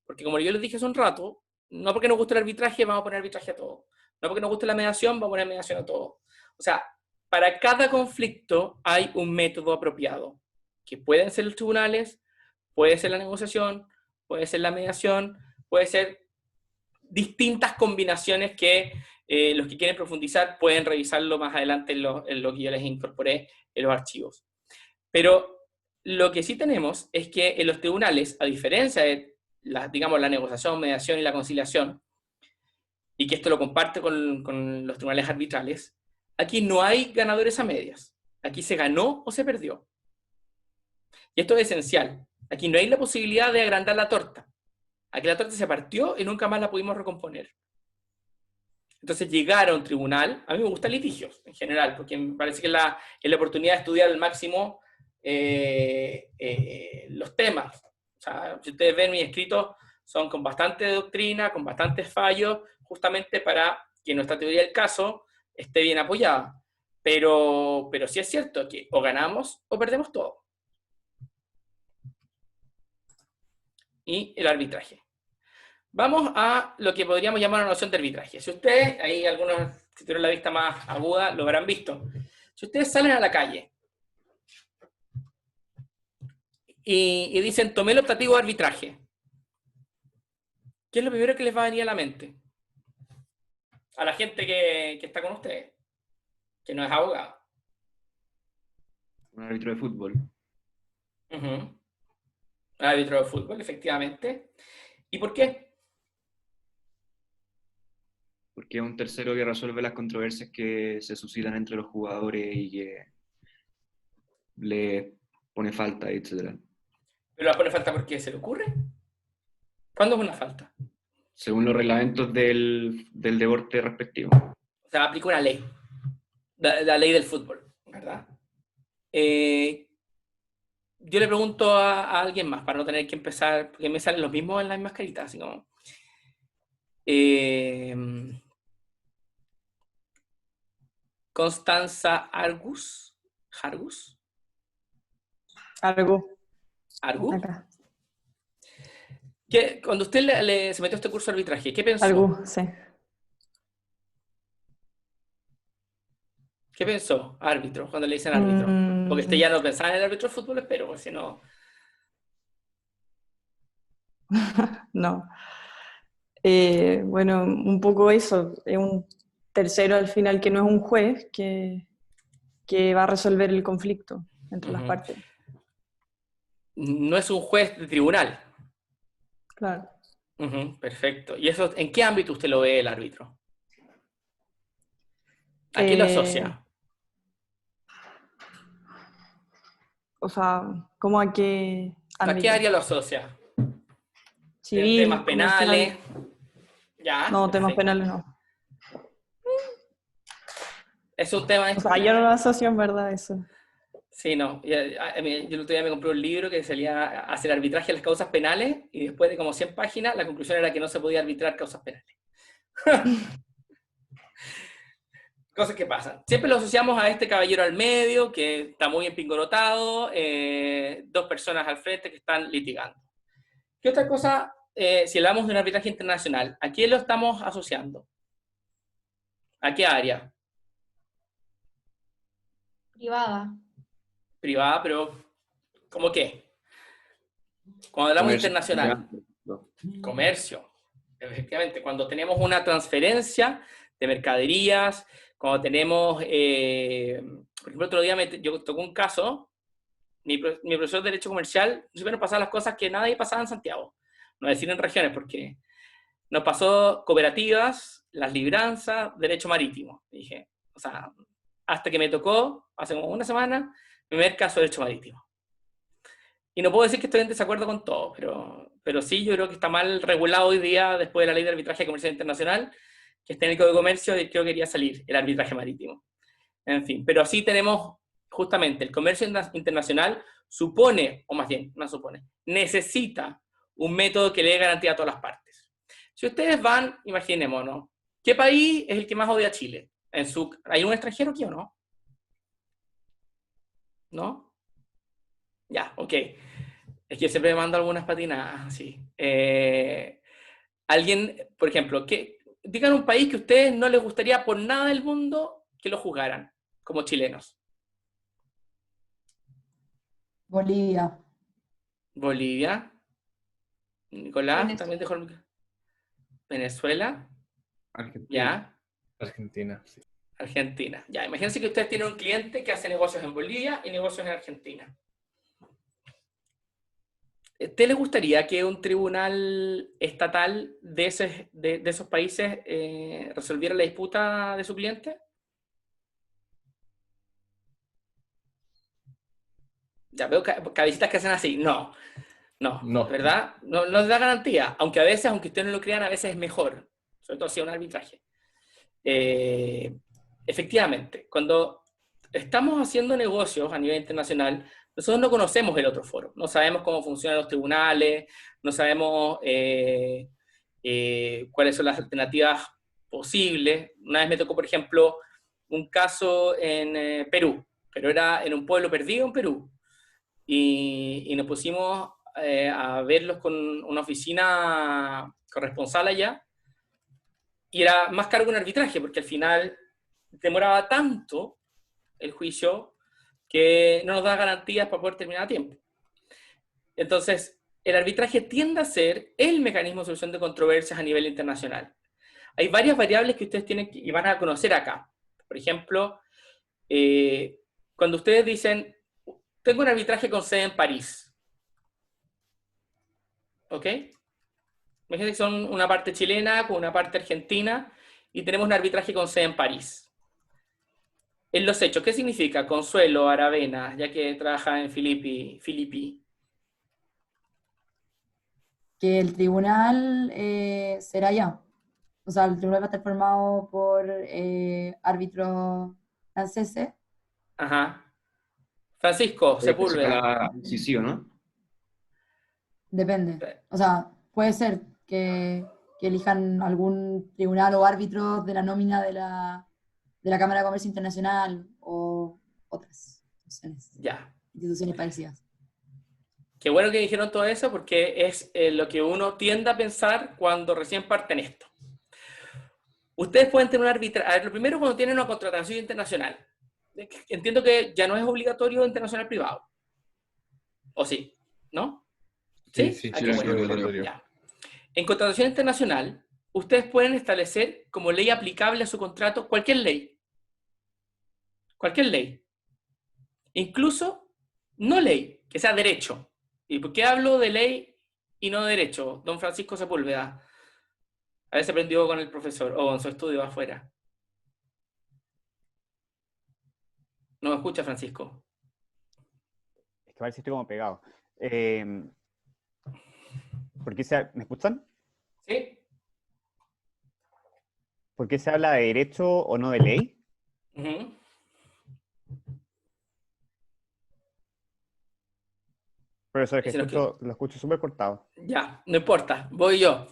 Porque como yo les dije hace un rato, no porque nos guste el arbitraje vamos a poner arbitraje a todo. No porque nos guste la mediación vamos a poner mediación a todo. O sea, para cada conflicto hay un método apropiado. Que pueden ser los tribunales, puede ser la negociación, puede ser la mediación, puede ser distintas combinaciones que los que quieren profundizar pueden revisarlo más adelante en lo que yo les incorporé en los archivos. Pero lo que sí tenemos es que en los tribunales, a diferencia de la negociación, mediación y la conciliación, y que esto lo comparte con los tribunales arbitrales, aquí no hay ganadores a medias. Aquí se ganó o se perdió. Y esto es esencial. Aquí no hay la posibilidad de agrandar la torta. Aquí la torta se partió y nunca más la pudimos recomponer. Entonces llegar a un tribunal, a mí me gustan litigios en general, porque me parece que es la oportunidad de estudiar al máximo los temas. O sea, si ustedes ven mis escritos, son con bastante doctrina, con bastantes fallos, justamente para que nuestra teoría del caso esté bien apoyada. Pero sí es cierto que o ganamos o perdemos todo. Y el arbitraje. Vamos a lo que podríamos llamar una noción de arbitraje. Si ustedes, ahí algunos que tuvieron la vista más aguda lo habrán visto. Si ustedes salen a la calle y dicen, tomé el optativo de arbitraje, ¿qué es lo primero que les va a venir a la mente? A la gente que está con ustedes, que no es abogado. Un árbitro de fútbol. Un árbitro de fútbol, efectivamente. ¿Y por qué? Porque es un tercero que resuelve las controversias que se suscitan entre los jugadores y que le pone falta, etc. ¿Pero la pone falta porque se le ocurre? ¿Cuándo es una falta? Según los reglamentos del deporte respectivo. O sea, aplica una ley. La ley del fútbol, ¿verdad? Yo le pregunto a alguien más, para no tener que empezar, porque me salen los mismos en las mismas caritas, así como... Constanza Argus. Argu. Acá. Cuando usted se metió a este curso de arbitraje, ¿qué pensó? Argu, sí. ¿Qué pensó, árbitro, cuando le dicen árbitro? Porque usted ya no pensaba en el árbitro de fútbol, pero si no... No. Bueno, un poco eso. Es un tercero al final que no es un juez que va a resolver el conflicto entre las partes. No es un juez de tribunal. Claro. Perfecto. ¿Y eso en qué ámbito usted lo ve el árbitro? ¿A qué lo asocia? O sea, ¿cómo a qué ámbito? ¿A qué área lo asocia? Civil, temas penales. ¿Ya? No, temas penales no. Es un tema... O sea, yo no lo asocio en verdad eso. Sí, no. Yo el otro día me compré un libro que salía a hacer arbitraje a las causas penales y después de como 100 páginas la conclusión era que no se podía arbitrar causas penales. Cosas que pasan. Siempre lo asociamos a este caballero al medio que está muy empingorotado, dos personas al frente que están litigando. ¿Qué otra cosa, si hablamos de un arbitraje internacional, a quién lo estamos asociando? ¿A qué área? Privada, pero ¿cómo qué? Cuando hablamos de internacional, comercio, efectivamente, cuando tenemos una transferencia de mercaderías, cuando tenemos, por ejemplo, otro día yo tocó un caso, mi profesor de Derecho Comercial siempre nos pasaba las cosas que nadie pasaba en Santiago, no decir en regiones, porque nos pasó cooperativas, las libranzas, derecho marítimo. Y dije, o sea, hasta que me tocó, hace como una semana, mi primer caso de derecho marítimo. Y no puedo decir que estoy en desacuerdo con todo, pero sí, yo creo que está mal regulado hoy día, después de la ley de arbitraje comercial internacional, que está en el Código de Comercio, y creo que quería salir el arbitraje marítimo. En fin, pero sí tenemos justamente el comercio internacional supone, o más bien, no supone, necesita un método que le dé garantía a todas las partes. Si ustedes van, imaginémonos, ¿qué país es el que más odia a Chile? ¿Hay un extranjero aquí o no? ¿No? Ya, ok. Es que siempre me mando algunas patinadas así. Alguien, por ejemplo, digan un país que a ustedes no les gustaría por nada del mundo que lo juzgaran, como chilenos. Bolivia. Bolivia. Nicolás, también dejó el... Venezuela. Argentina. Ya. Argentina, sí. Argentina. Ya, imagínense que ustedes tienen un cliente que hace negocios en Bolivia y negocios en Argentina. ¿Te les gustaría que un tribunal estatal de esos países resolviera la disputa de su cliente? Ya veo cabecitas que hacen así. No, No. ¿verdad? No les da garantía. Aunque a veces, aunque ustedes no lo crean, a veces es mejor. Sobre todo si es un arbitraje. Efectivamente, cuando estamos haciendo negocios a nivel internacional, nosotros no conocemos el otro foro. No sabemos cómo funcionan los tribunales, no sabemos cuáles son las alternativas posibles. Una vez me tocó, por ejemplo, un caso en Perú, pero era en un pueblo perdido en Perú. Y nos pusimos a verlos con una oficina corresponsal allá, y era más caro que un arbitraje, porque al final demoraba tanto el juicio que no nos da garantías para poder terminar a tiempo. Entonces, el arbitraje tiende a ser el mecanismo de solución de controversias a nivel internacional. Hay varias variables que ustedes tienen y van a conocer acá. Por ejemplo, cuando ustedes dicen, tengo un arbitraje con sede en París. ¿Ok? Imagínense que son una parte chilena con una parte argentina y tenemos un arbitraje con sede en París. En los hechos, ¿qué significa? Consuelo, Aravena, ya que trabaja en Filipi. Que el tribunal será allá. O sea, el tribunal va a estar formado por árbitros franceses. Ajá. Francisco Sepúlveda. Sí, sí, ¿o no? Depende. O sea, puede ser que elijan algún tribunal o árbitro de la nómina de la Cámara de Comercio Internacional o otras instituciones parecidas. Qué bueno que dijeron todo eso, porque es lo que uno tiende a pensar cuando recién parten esto. Ustedes pueden tener un arbitraje. A ver, lo primero, cuando tienen una contratación internacional. Entiendo que ya no es obligatorio internacional privado. ¿O sí? ¿No? Sí, sí, es obligatorio. Ya. En contratación internacional, ustedes pueden establecer como ley aplicable a su contrato cualquier ley. Cualquier ley. Incluso no ley, que sea derecho. ¿Y por qué hablo de ley y no de derecho? Don Francisco Sepúlveda. A veces aprendió con el profesor o en su estudio afuera. ¿No me escucha, Francisco? Es que a ver si estoy como pegado. ¿Por qué ¿Me escuchan? Sí. ¿Por qué se habla de derecho o no de ley? Profesor, es que lo escucho súper cortado. Ya, no importa, voy yo.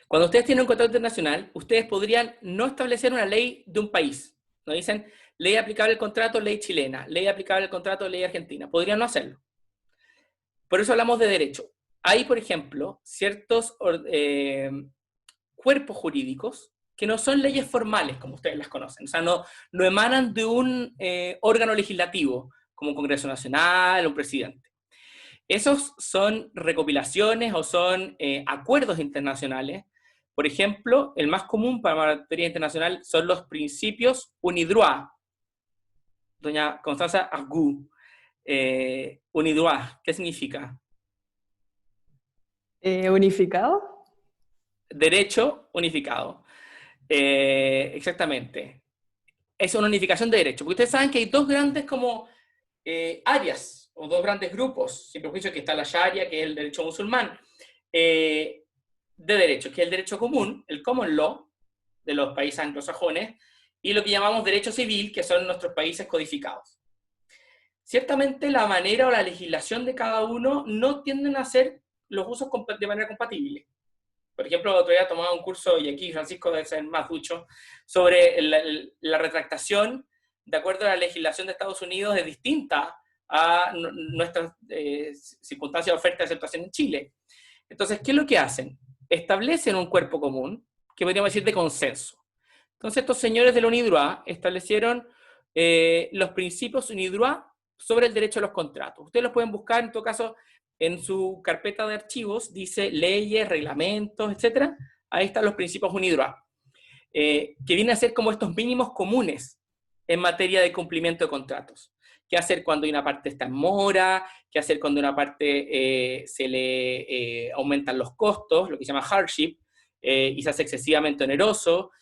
Cuando ustedes tienen un contrato internacional, ustedes podrían no establecer una ley de un país. No dicen ley aplicable al contrato, ley chilena, ley aplicable al contrato, ley argentina. Podrían no hacerlo. Por eso hablamos de derecho. Hay, por ejemplo, ciertos cuerpos jurídicos que no son leyes formales, como ustedes las conocen. O sea, no emanan de un órgano legislativo, como un Congreso Nacional o un presidente. Esos son recopilaciones o son acuerdos internacionales. Por ejemplo, el más común para materia internacional son los principios UNIDROIT. Doña Constanza Argou. UNIDROIT, ¿qué significa? ¿Unificado? Derecho unificado. Exactamente. Es una unificación de derecho. Porque ustedes saben que hay dos grandes como áreas, o dos grandes grupos, sin prejuicio, que está la Sharia, que es el derecho musulmán, de derecho, que es el derecho común, el common law, de los países anglosajones, y lo que llamamos derecho civil, que son nuestros países codificados. Ciertamente la manera o la legislación de cada uno no tienden a ser los usos de manera compatible. Por ejemplo, el otro día tomaba un curso, y aquí Francisco debe ser más ducho, sobre la retractación, de acuerdo a la legislación de Estados Unidos, es distinta a nuestras circunstancias de oferta y aceptación en Chile. Entonces, ¿qué es lo que hacen? Establecen un cuerpo común, que podríamos decir de consenso. Entonces, estos señores de la UNIDROIT establecieron los principios UNIDROIT sobre el derecho a los contratos. Ustedes los pueden buscar, en todo caso, en su carpeta de archivos, dice leyes, reglamentos, etc. Ahí están los principios UNIDROIT, que vienen a ser como estos mínimos comunes en materia de cumplimiento de contratos. ¿Qué hacer cuando una parte está en mora? ¿Qué hacer cuando una parte se le aumentan los costos, lo que se llama hardship, y se hace excesivamente oneroso?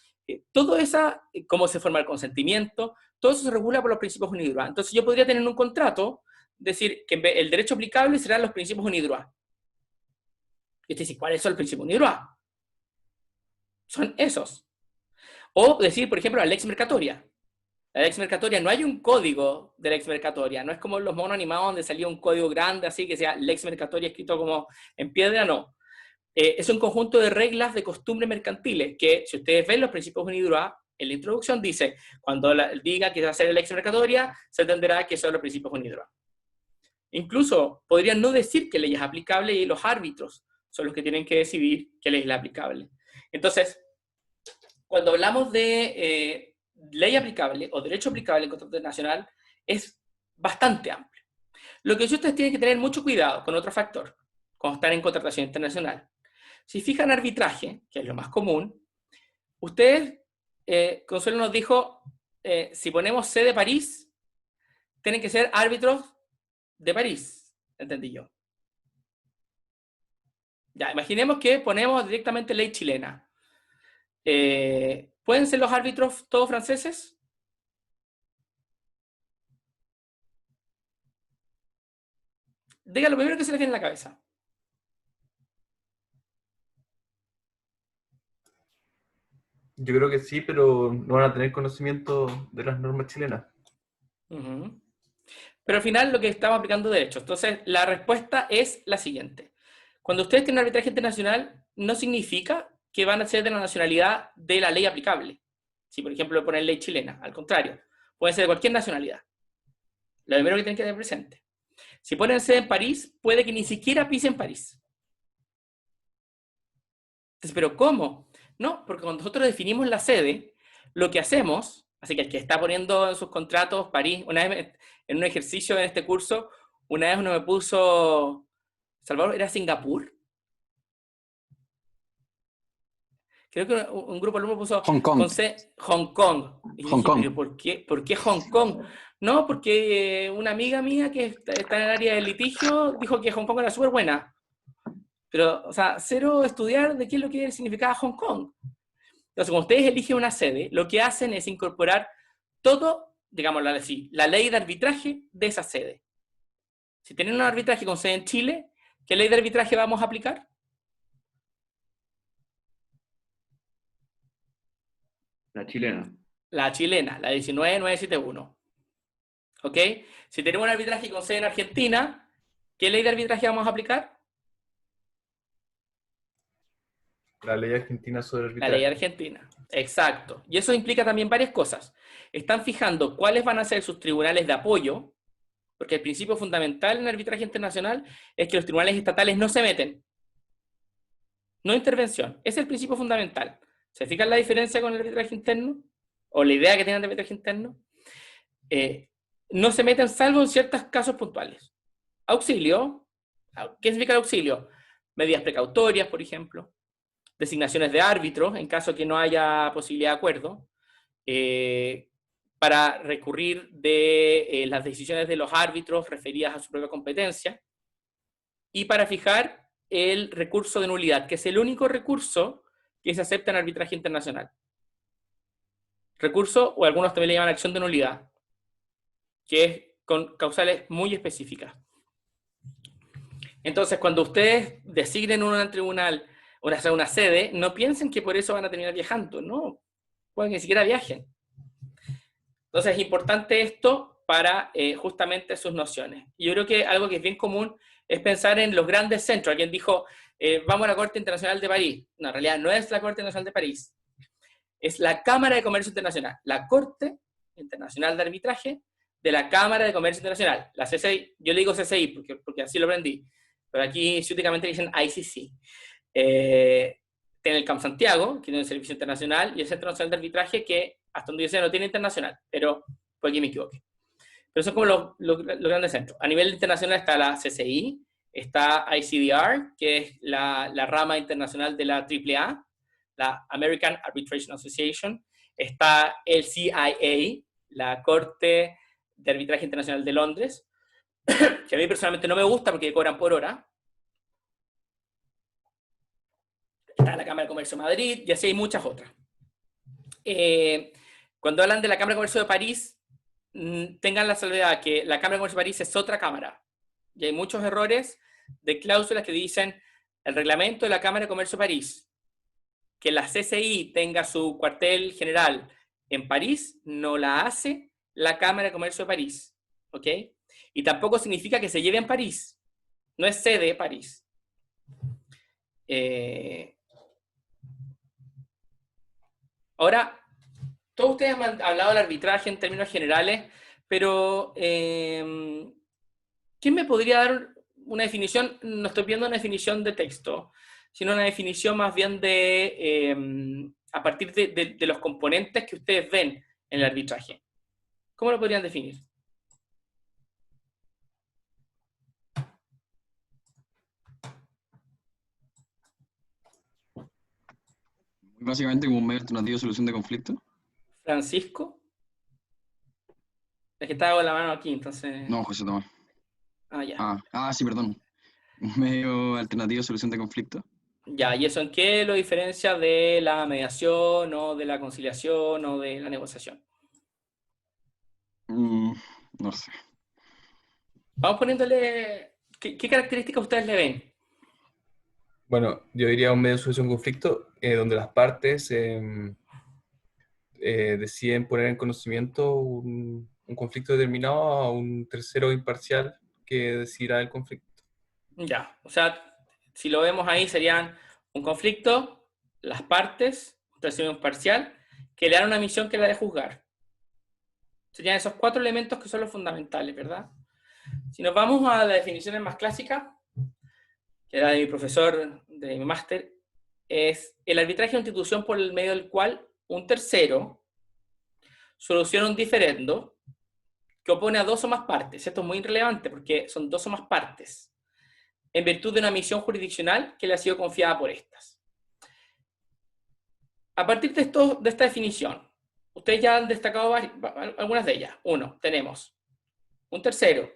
Todo eso, cómo se forma el consentimiento, todo eso se regula por los principios UNIDROIT. Entonces yo podría tener un contrato decir que el derecho aplicable serán los principios UNIDROIT. Y usted dice, ¿cuáles son los principios UNIDROIT? Son esos. O decir, por ejemplo, la lex mercatoria. La lex mercatoria, no hay un código de lex mercatoria, no es como los monos animados donde salía un código grande así que sea lex mercatoria escrito como en piedra, no. Es un conjunto de reglas de costumbres mercantiles que, si ustedes ven los principios UNIDROIT, en la introducción dice, cuando diga que va a ser lex mercatoria, se entenderá que son los principios UNIDROIT. Incluso podrían no decir qué ley es aplicable y los árbitros son los que tienen que decidir qué ley es la aplicable. Entonces, cuando hablamos de ley aplicable o derecho aplicable en contrato internacional, es bastante amplio. Lo que ustedes tienen que tener mucho cuidado con otro factor, cuando están en contratación internacional. Si fijan arbitraje, que es lo más común, ustedes, Consuelo nos dijo, si ponemos C de París, tienen que ser árbitros de París, entendí yo. Ya, imaginemos que ponemos directamente ley chilena. ¿Pueden ser los árbitros todos franceses? Diga lo primero que se les viene a la cabeza. Yo creo que sí, pero no van a tener conocimiento de las normas chilenas. Pero al final lo que estamos aplicando derechos. Entonces, la respuesta es la siguiente. Cuando ustedes tienen arbitraje internacional, no significa que van a ser de la nacionalidad de la ley aplicable. Si, por ejemplo, ponen ley chilena, al contrario, puede ser de cualquier nacionalidad. Lo primero que tienen que tener presente. Si ponen sede en París, puede que ni siquiera pisen París. Entonces, ¿pero cómo? No, porque cuando nosotros definimos la sede, lo que hacemos, así que el que está poniendo en sus contratos París, una vez en un ejercicio en este curso, una vez uno me puso, Salvador, ¿era Singapur? Creo que un grupo de alumnos puso Hong Kong. Hong Kong. Y Hong dije, Kong. ¿pero por qué Hong Kong? No, porque una amiga mía que está en el área del litigio dijo que Hong Kong era súper buena. Pero, o sea, cero estudiar de qué es lo que significaba Hong Kong. Entonces, cuando ustedes eligen una sede, lo que hacen es incorporar todo, digámoslo así, la ley de arbitraje de esa sede. Si tienen un arbitraje con sede en Chile, ¿qué ley de arbitraje vamos a aplicar? La chilena. La chilena, la 19971. ¿Ok? Si tenemos un arbitraje con sede en Argentina, ¿qué ley de arbitraje vamos a aplicar? La ley argentina sobre arbitraje. La ley argentina, exacto. Y eso implica también varias cosas. Están fijando cuáles van a ser sus tribunales de apoyo, porque el principio fundamental en el arbitraje internacional es que los tribunales estatales no se meten. No intervención. Ese es el principio fundamental. ¿Se fijan la diferencia con el arbitraje interno? ¿O la idea que tienen de arbitraje interno? No se meten salvo en ciertos casos puntuales. Auxilio. ¿Qué significa el auxilio? Medidas precautorias, por ejemplo. Designaciones de árbitros, en caso que no haya posibilidad de acuerdo. Para recurrir de las decisiones de los árbitros referidas a su propia competencia. Y para fijar el recurso de nulidad, que es el único recurso que se acepta en arbitraje internacional. Recurso, o algunos también le llaman acción de nulidad, que es con causales muy específicas. Entonces, cuando ustedes designen un tribunal, una sede, no piensen que por eso van a terminar viajando, no, pueden que ni siquiera viajen. Entonces, es importante esto para justamente sus nociones. Y yo creo que algo que es bien común es pensar en los grandes centros. Alguien dijo, vamos a la Corte Internacional de París. No, en realidad no es la Corte Internacional de París. Es la Cámara de Comercio Internacional. La Corte Internacional de Arbitraje de la Cámara de Comercio Internacional. La CCI, yo le digo CCI porque así lo aprendí. Pero aquí ciúticamente dicen ICC. Tiene el CAM Santiago, que tiene el Servicio Internacional, y el Centro Nacional de Arbitraje, que hasta donde yo sé no tiene internacional, pero puede que me equivoque. Pero son como los grandes centros. A nivel internacional está la CCI, está ICDR, que es la rama internacional de la AAA, la American Arbitration Association, está el CIA, la Corte de Arbitraje Internacional de Londres, que a mí personalmente no me gusta porque cobran por hora. Está la Cámara de Comercio de Madrid, y así hay muchas otras. Cuando hablan de la Cámara de Comercio de París, tengan la salvedad que la Cámara de Comercio de París es otra cámara. Y hay muchos errores de cláusulas que dicen el reglamento de la Cámara de Comercio de París, que la CCI tenga su cuartel general en París, no la hace la Cámara de Comercio de París. ¿Ok? Y tampoco significa que se lleve en París. No es sede de París. Ahora, todos ustedes han hablado del arbitraje en términos generales, pero ¿quién me podría dar una definición? No estoy viendo una definición de texto, sino una definición más bien de a partir de los componentes que ustedes ven en el arbitraje. ¿Cómo lo podrían definir? Básicamente como un medio alternativo de solución de conflicto. Francisco. Es que estaba con la mano aquí, entonces... No, José Tomás. Ah, ya. Sí, perdón. Un medio alternativo de solución de conflicto. Ya, ¿y eso en qué lo diferencia de la mediación o de la conciliación o de la negociación? No sé. Vamos poniéndole... ¿Qué características ustedes le ven? Bueno, yo diría un medio de solución de conflicto donde las partes deciden poner en conocimiento un conflicto determinado a un tercero imparcial que decidirá el conflicto. Ya, o sea, si lo vemos ahí serían un conflicto, las partes, un tercero imparcial, que le dan una misión que es la de juzgar. Serían esos 4 elementos que son los fundamentales, ¿verdad? Si nos vamos a las definiciones más clásicas, que era de mi profesor de mi máster, es el arbitraje es una institución por el medio del cual un tercero soluciona un diferendo que opone a 2 o más partes. Esto es muy relevante porque son 2 o más partes, en virtud de una misión jurisdiccional que le ha sido confiada por estas. A partir de esta definición, ustedes ya han destacado algunas de ellas. 1, tenemos un tercero,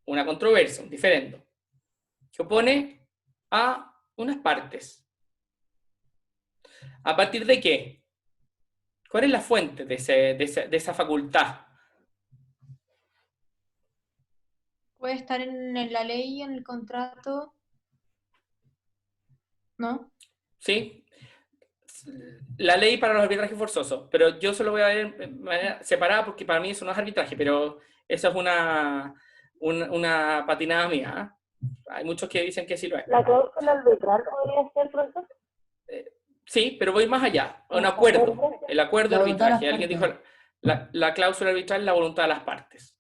una controversia, un diferendo, que opone a unas partes. ¿A partir de qué? ¿Cuál es la fuente de esa facultad? Puede estar en la ley, en el contrato, ¿no? Sí. La ley para los arbitrajes forzosos, pero yo solo voy a ver de manera separada porque para mí eso no es arbitraje, pero eso es una patinada mía. Hay muchos que dicen que sí lo es. ¿La cláusula arbitral podría ser, profesor? Sí, pero voy más allá. Un acuerdo. El acuerdo de arbitraje. Alguien dijo la cláusula arbitral es la voluntad de las partes.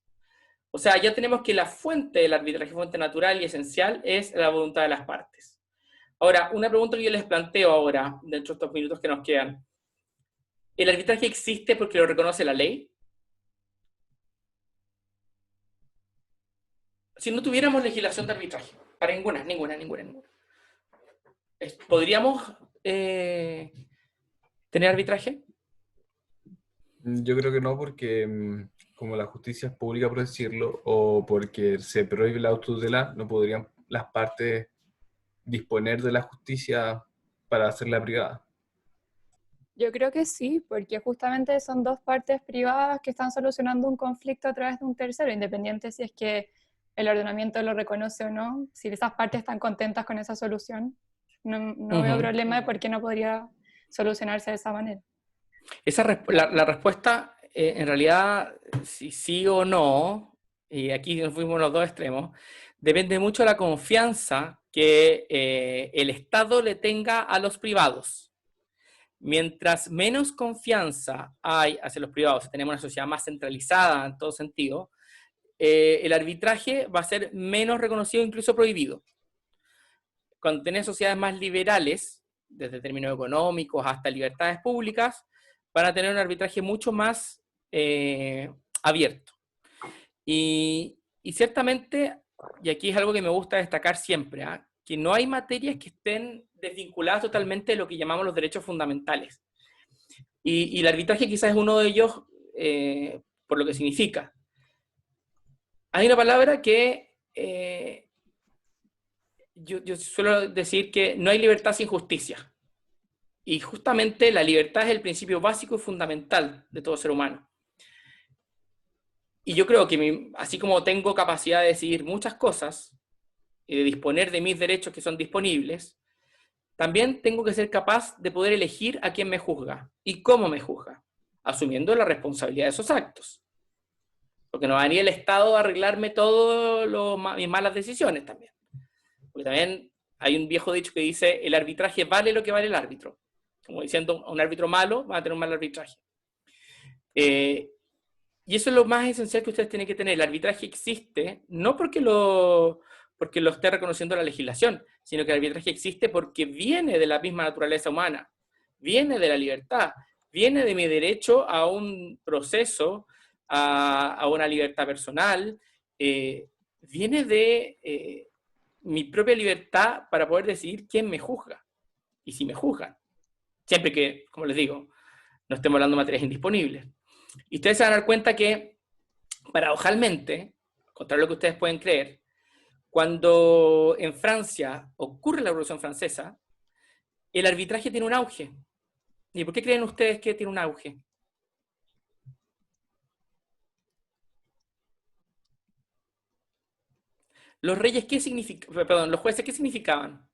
O sea, ya tenemos que la fuente del arbitraje, fuente natural y esencial, es la voluntad de las partes. Ahora, una pregunta que yo les planteo ahora, dentro de estos minutos que nos quedan. ¿El arbitraje existe porque lo reconoce la ley? Si no tuviéramos legislación de arbitraje, para ninguna. ¿Podríamos tener arbitraje? Yo creo que no, porque como la justicia es pública, por decirlo, o porque se prohíbe la autotutela, no podrían las partes disponer de la justicia para hacerla privada. Yo creo que sí, porque justamente son 2 partes privadas que están solucionando un conflicto a través de un tercero, independiente si es que el ordenamiento lo reconoce o no. Si esas partes están contentas con esa solución, no veo problema de por qué no podría solucionarse de esa manera. La respuesta, en realidad, si sí o no, y aquí nos fuimos los 2 extremos, depende mucho de la confianza que el Estado le tenga a los privados. Mientras menos confianza hay hacia los privados, tenemos una sociedad más centralizada en todo sentido, el arbitraje va a ser menos reconocido, incluso prohibido. Cuando tenés sociedades más liberales, desde términos económicos hasta libertades públicas, van a tener un arbitraje mucho más abierto. Y ciertamente, y aquí es algo que me gusta destacar siempre, que no hay materias que estén desvinculadas totalmente de lo que llamamos los derechos fundamentales. Y el arbitraje quizás es uno de ellos por lo que significa. Hay una palabra que yo suelo decir que no hay libertad sin justicia. Y justamente la libertad es el principio básico y fundamental de todo ser humano. Y yo creo que así como tengo capacidad de decidir muchas cosas y de disponer de mis derechos que son disponibles, también tengo que ser capaz de poder elegir a quién me juzga y cómo me juzga, asumiendo la responsabilidad de esos actos. Porque no va a venir el Estado a arreglarme todas mis malas decisiones también. Porque también hay un viejo dicho que dice, el arbitraje vale lo que vale el árbitro. Como diciendo, un árbitro malo va a tener un mal arbitraje. Y eso es lo más esencial que ustedes tienen que tener. El arbitraje existe, no porque lo esté reconociendo la legislación, sino que el arbitraje existe porque viene de la misma naturaleza humana, viene de la libertad, viene de mi derecho a un proceso, a una libertad personal, viene de mi propia libertad para poder decidir quién me juzga y si me juzgan. Siempre que, como les digo, no estemos hablando de materias indisponibles. Y ustedes se van a dar cuenta que, paradojalmente, contrario a lo que ustedes pueden creer, cuando en Francia ocurre la Revolución Francesa, el arbitraje tiene un auge. ¿Y por qué creen ustedes que tiene un auge? Los reyes, los jueces, ¿qué significaban?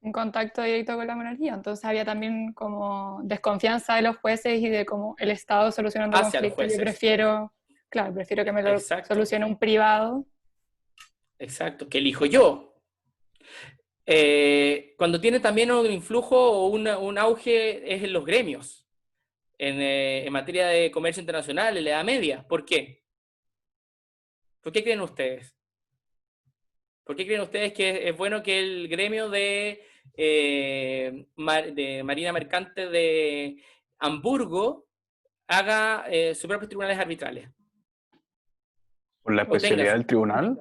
Un contacto directo con la monarquía, entonces había también como desconfianza de los jueces y de cómo el Estado solucionando conflictos. Yo prefiero que me lo solucione un privado. Exacto, que elijo yo. Cuando tiene también un influjo o un auge es en los gremios, en materia de comercio internacional, en la Edad Media. ¿Por qué? ¿Por qué creen ustedes? ¿Por qué creen ustedes que es bueno que el gremio de Marina Mercante de Hamburgo haga sus propios tribunales arbitrales? ¿Por la especialidad del tribunal?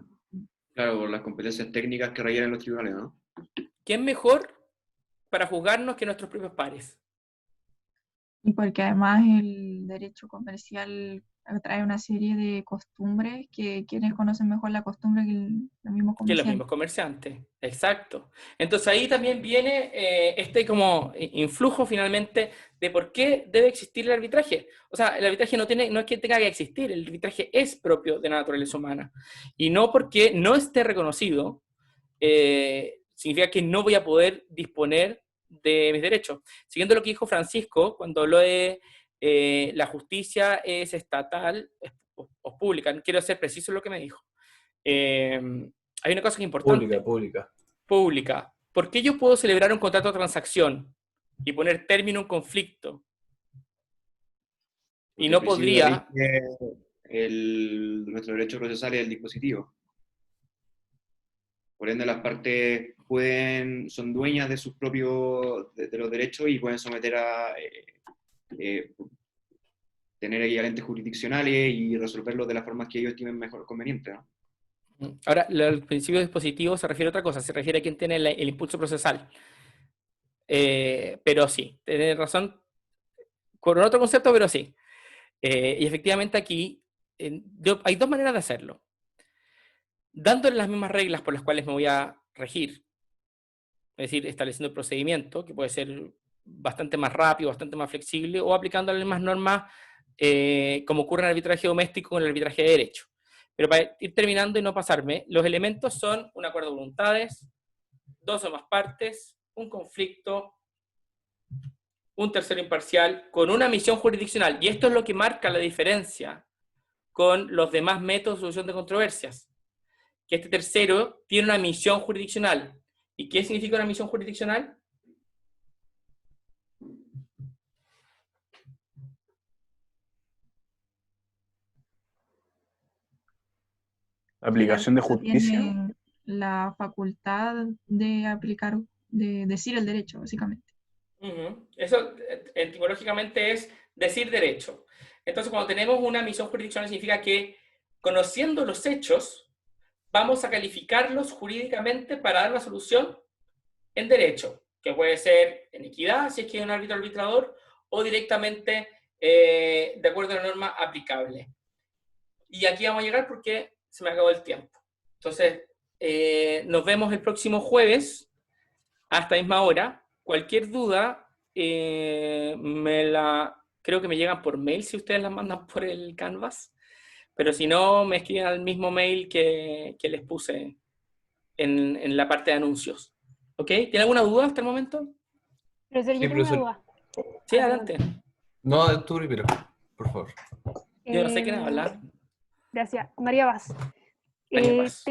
Claro, por las competencias técnicas que requieren los tribunales, ¿no? ¿Quién mejor para juzgarnos que nuestros propios pares? Y porque además el derecho comercial trae una serie de costumbres que quienes conocen mejor la costumbre que los mismos comerciantes. Que los mismos comerciantes, exacto. Entonces ahí también viene este como influjo finalmente de por qué debe existir el arbitraje. O sea, el arbitraje no es que tenga que existir, el arbitraje es propio de la naturaleza humana. Y no porque no esté reconocido, significa que no voy a poder disponer de mis derechos. Siguiendo lo que dijo Francisco, cuando habló de la justicia es estatal o pública, quiero ser preciso en lo que me dijo. Hay una cosa que es importante. Pública. ¿Por qué yo puedo celebrar un contrato de transacción y poner término a un conflicto? Y no podría... Nuestro derecho procesal es el dispositivo. Por ende, las partes son dueñas de sus propios de los derechos y pueden someter a tener equivalentes jurisdiccionales y resolverlos de las formas que ellos estimen mejor conveniente, ¿no? Ahora, el principio dispositivo se refiere a otra cosa, se refiere a quien tiene el impulso procesal. Pero sí, tenés razón con otro concepto, pero sí. Y efectivamente aquí hay dos maneras de hacerlo. Dándole las mismas reglas por las cuales me voy a regir, es decir, estableciendo el procedimiento, que puede ser bastante más rápido, bastante más flexible, o aplicándole más normas como ocurre en el arbitraje doméstico con el arbitraje de derecho. Pero para ir terminando y no pasarme, los elementos son un acuerdo de voluntades, dos o más partes, un conflicto, un tercero imparcial, con una misión jurisdiccional. Y esto es lo que marca la diferencia con los demás métodos de solución de controversias. Que este tercero tiene una misión jurisdiccional. ¿Y qué significa una misión jurisdiccional? Aplicación de justicia. Tiene la facultad de aplicar, de decir el derecho, básicamente. Eso etimológicamente es decir derecho. Entonces, cuando tenemos una misión jurisdiccional, significa que, conociendo los hechos, vamos a calificarlos jurídicamente para dar una solución en derecho, que puede ser en equidad, si es que hay un árbitro arbitrador, o directamente de acuerdo a la norma aplicable. Y aquí vamos a llegar porque se me acabó el tiempo. Entonces, nos vemos el próximo jueves a esta misma hora. Cualquier duda me la creo que me llegan por mail si ustedes las mandan por el Canvas, pero si no, me escriben al mismo mail que les puse en la parte de anuncios. ¿Ok? ¿Tiene alguna duda hasta el momento? Profesor, yo tengo una duda. Sí, adelante. No, tú primero, por favor. Yo no sé quién habla. Gracias. María Vaz. María Paz.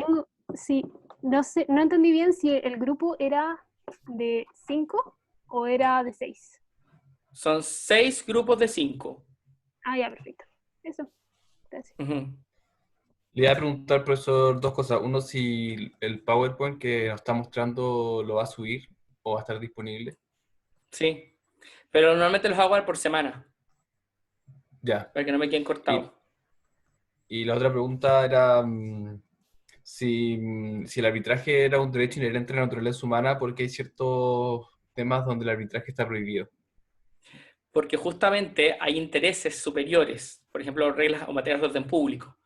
Sí, no sé, no entendí bien si el grupo era de 5 o era de 6. Son 6 grupos de 5. Ah, ya, perfecto. Eso. Gracias. Le iba a preguntar, profesor, dos cosas. Uno, si el PowerPoint que nos está mostrando lo va a subir o va a estar disponible. Sí, pero normalmente los hago por semana. Ya. Para que no me queden cortados. Y la otra pregunta era si el arbitraje era un derecho inherente a la naturaleza humana, porque hay ciertos temas donde el arbitraje está prohibido. Porque justamente hay intereses superiores, por ejemplo, reglas o materias de orden público,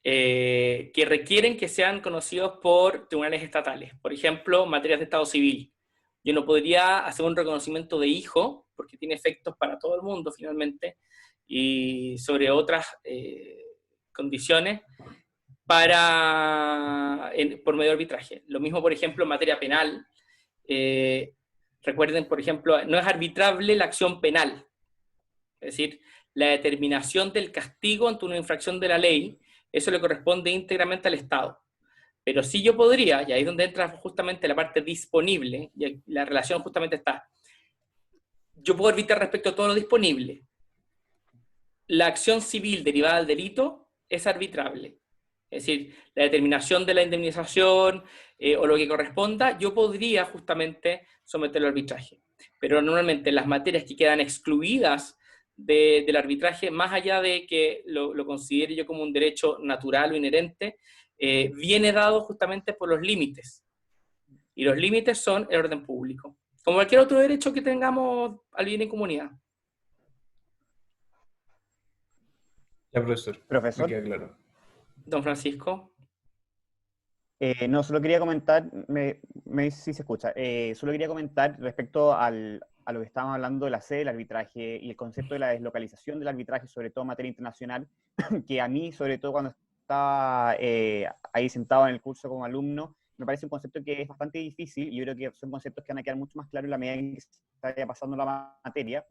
que requieren que sean conocidos por tribunales estatales. Por ejemplo, materias de Estado civil. Yo no podría hacer un reconocimiento de hijo, porque tiene efectos para todo el mundo finalmente, y sobre otras condiciones, por medio de arbitraje. Lo mismo, por ejemplo, en materia penal. Recuerden, por ejemplo, no es arbitrable la acción penal. Es decir, la determinación del castigo ante una infracción de la ley, eso le corresponde íntegramente al Estado. Pero sí yo podría, y ahí es donde entra justamente la parte disponible, y la relación justamente está, yo puedo arbitrar respecto a todo lo disponible. La acción civil derivada del delito es arbitrable. Es decir, la determinación de la indemnización o lo que corresponda, yo podría justamente someterlo al arbitraje. Pero normalmente las materias que quedan excluidas del arbitraje, más allá de que lo considere yo como un derecho natural o inherente, viene dado justamente por los límites. Y los límites son el orden público. Como cualquier otro derecho que tengamos al bien en comunidad. Ya, profesor. Profesor. Me queda claro. Don Francisco. No, solo quería comentar, si se escucha, solo quería comentar respecto a lo que estábamos hablando de la sede del arbitraje y el concepto de la deslocalización del arbitraje, sobre todo en materia internacional, que a mí, sobre todo cuando estaba ahí sentado en el curso como alumno, me parece un concepto que es bastante difícil y yo creo que son conceptos que van a quedar mucho más claros en la medida en que se vaya pasando la materia.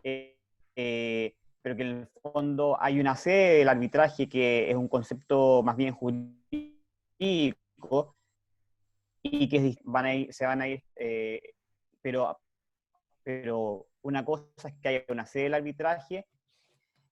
Pero que en el fondo hay una sede del arbitraje que es un concepto más bien jurídico y que se van a ir, pero una cosa es que haya una sede del arbitraje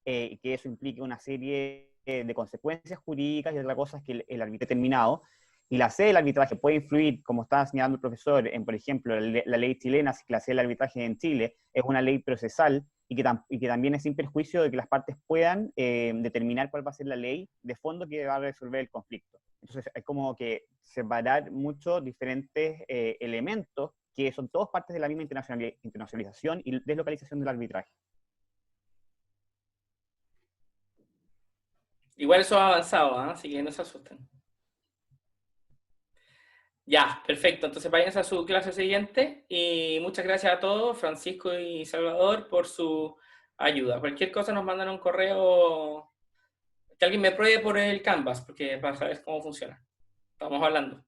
y que eso implique una serie de consecuencias jurídicas y otra cosa es que el arbitraje terminado. Y la sede del arbitraje puede influir, como estaba señalando el profesor, en, por ejemplo, la ley chilena, si la sede del arbitraje en Chile es una ley procesal y que también es sin perjuicio de que las partes puedan determinar cuál va a ser la ley de fondo que va a resolver el conflicto. Entonces, es como que separar muchos diferentes elementos que son todos partes de la misma internacionalización y deslocalización del arbitraje. Igual eso ha avanzado, ¿eh? Así que no se asusten. Ya, perfecto. Entonces vayan a su clase siguiente y muchas gracias a todos, Francisco y Salvador, por su ayuda. Cualquier cosa nos mandan un correo, que alguien me pruebe por el Canvas, porque para saber cómo funciona. Estamos hablando.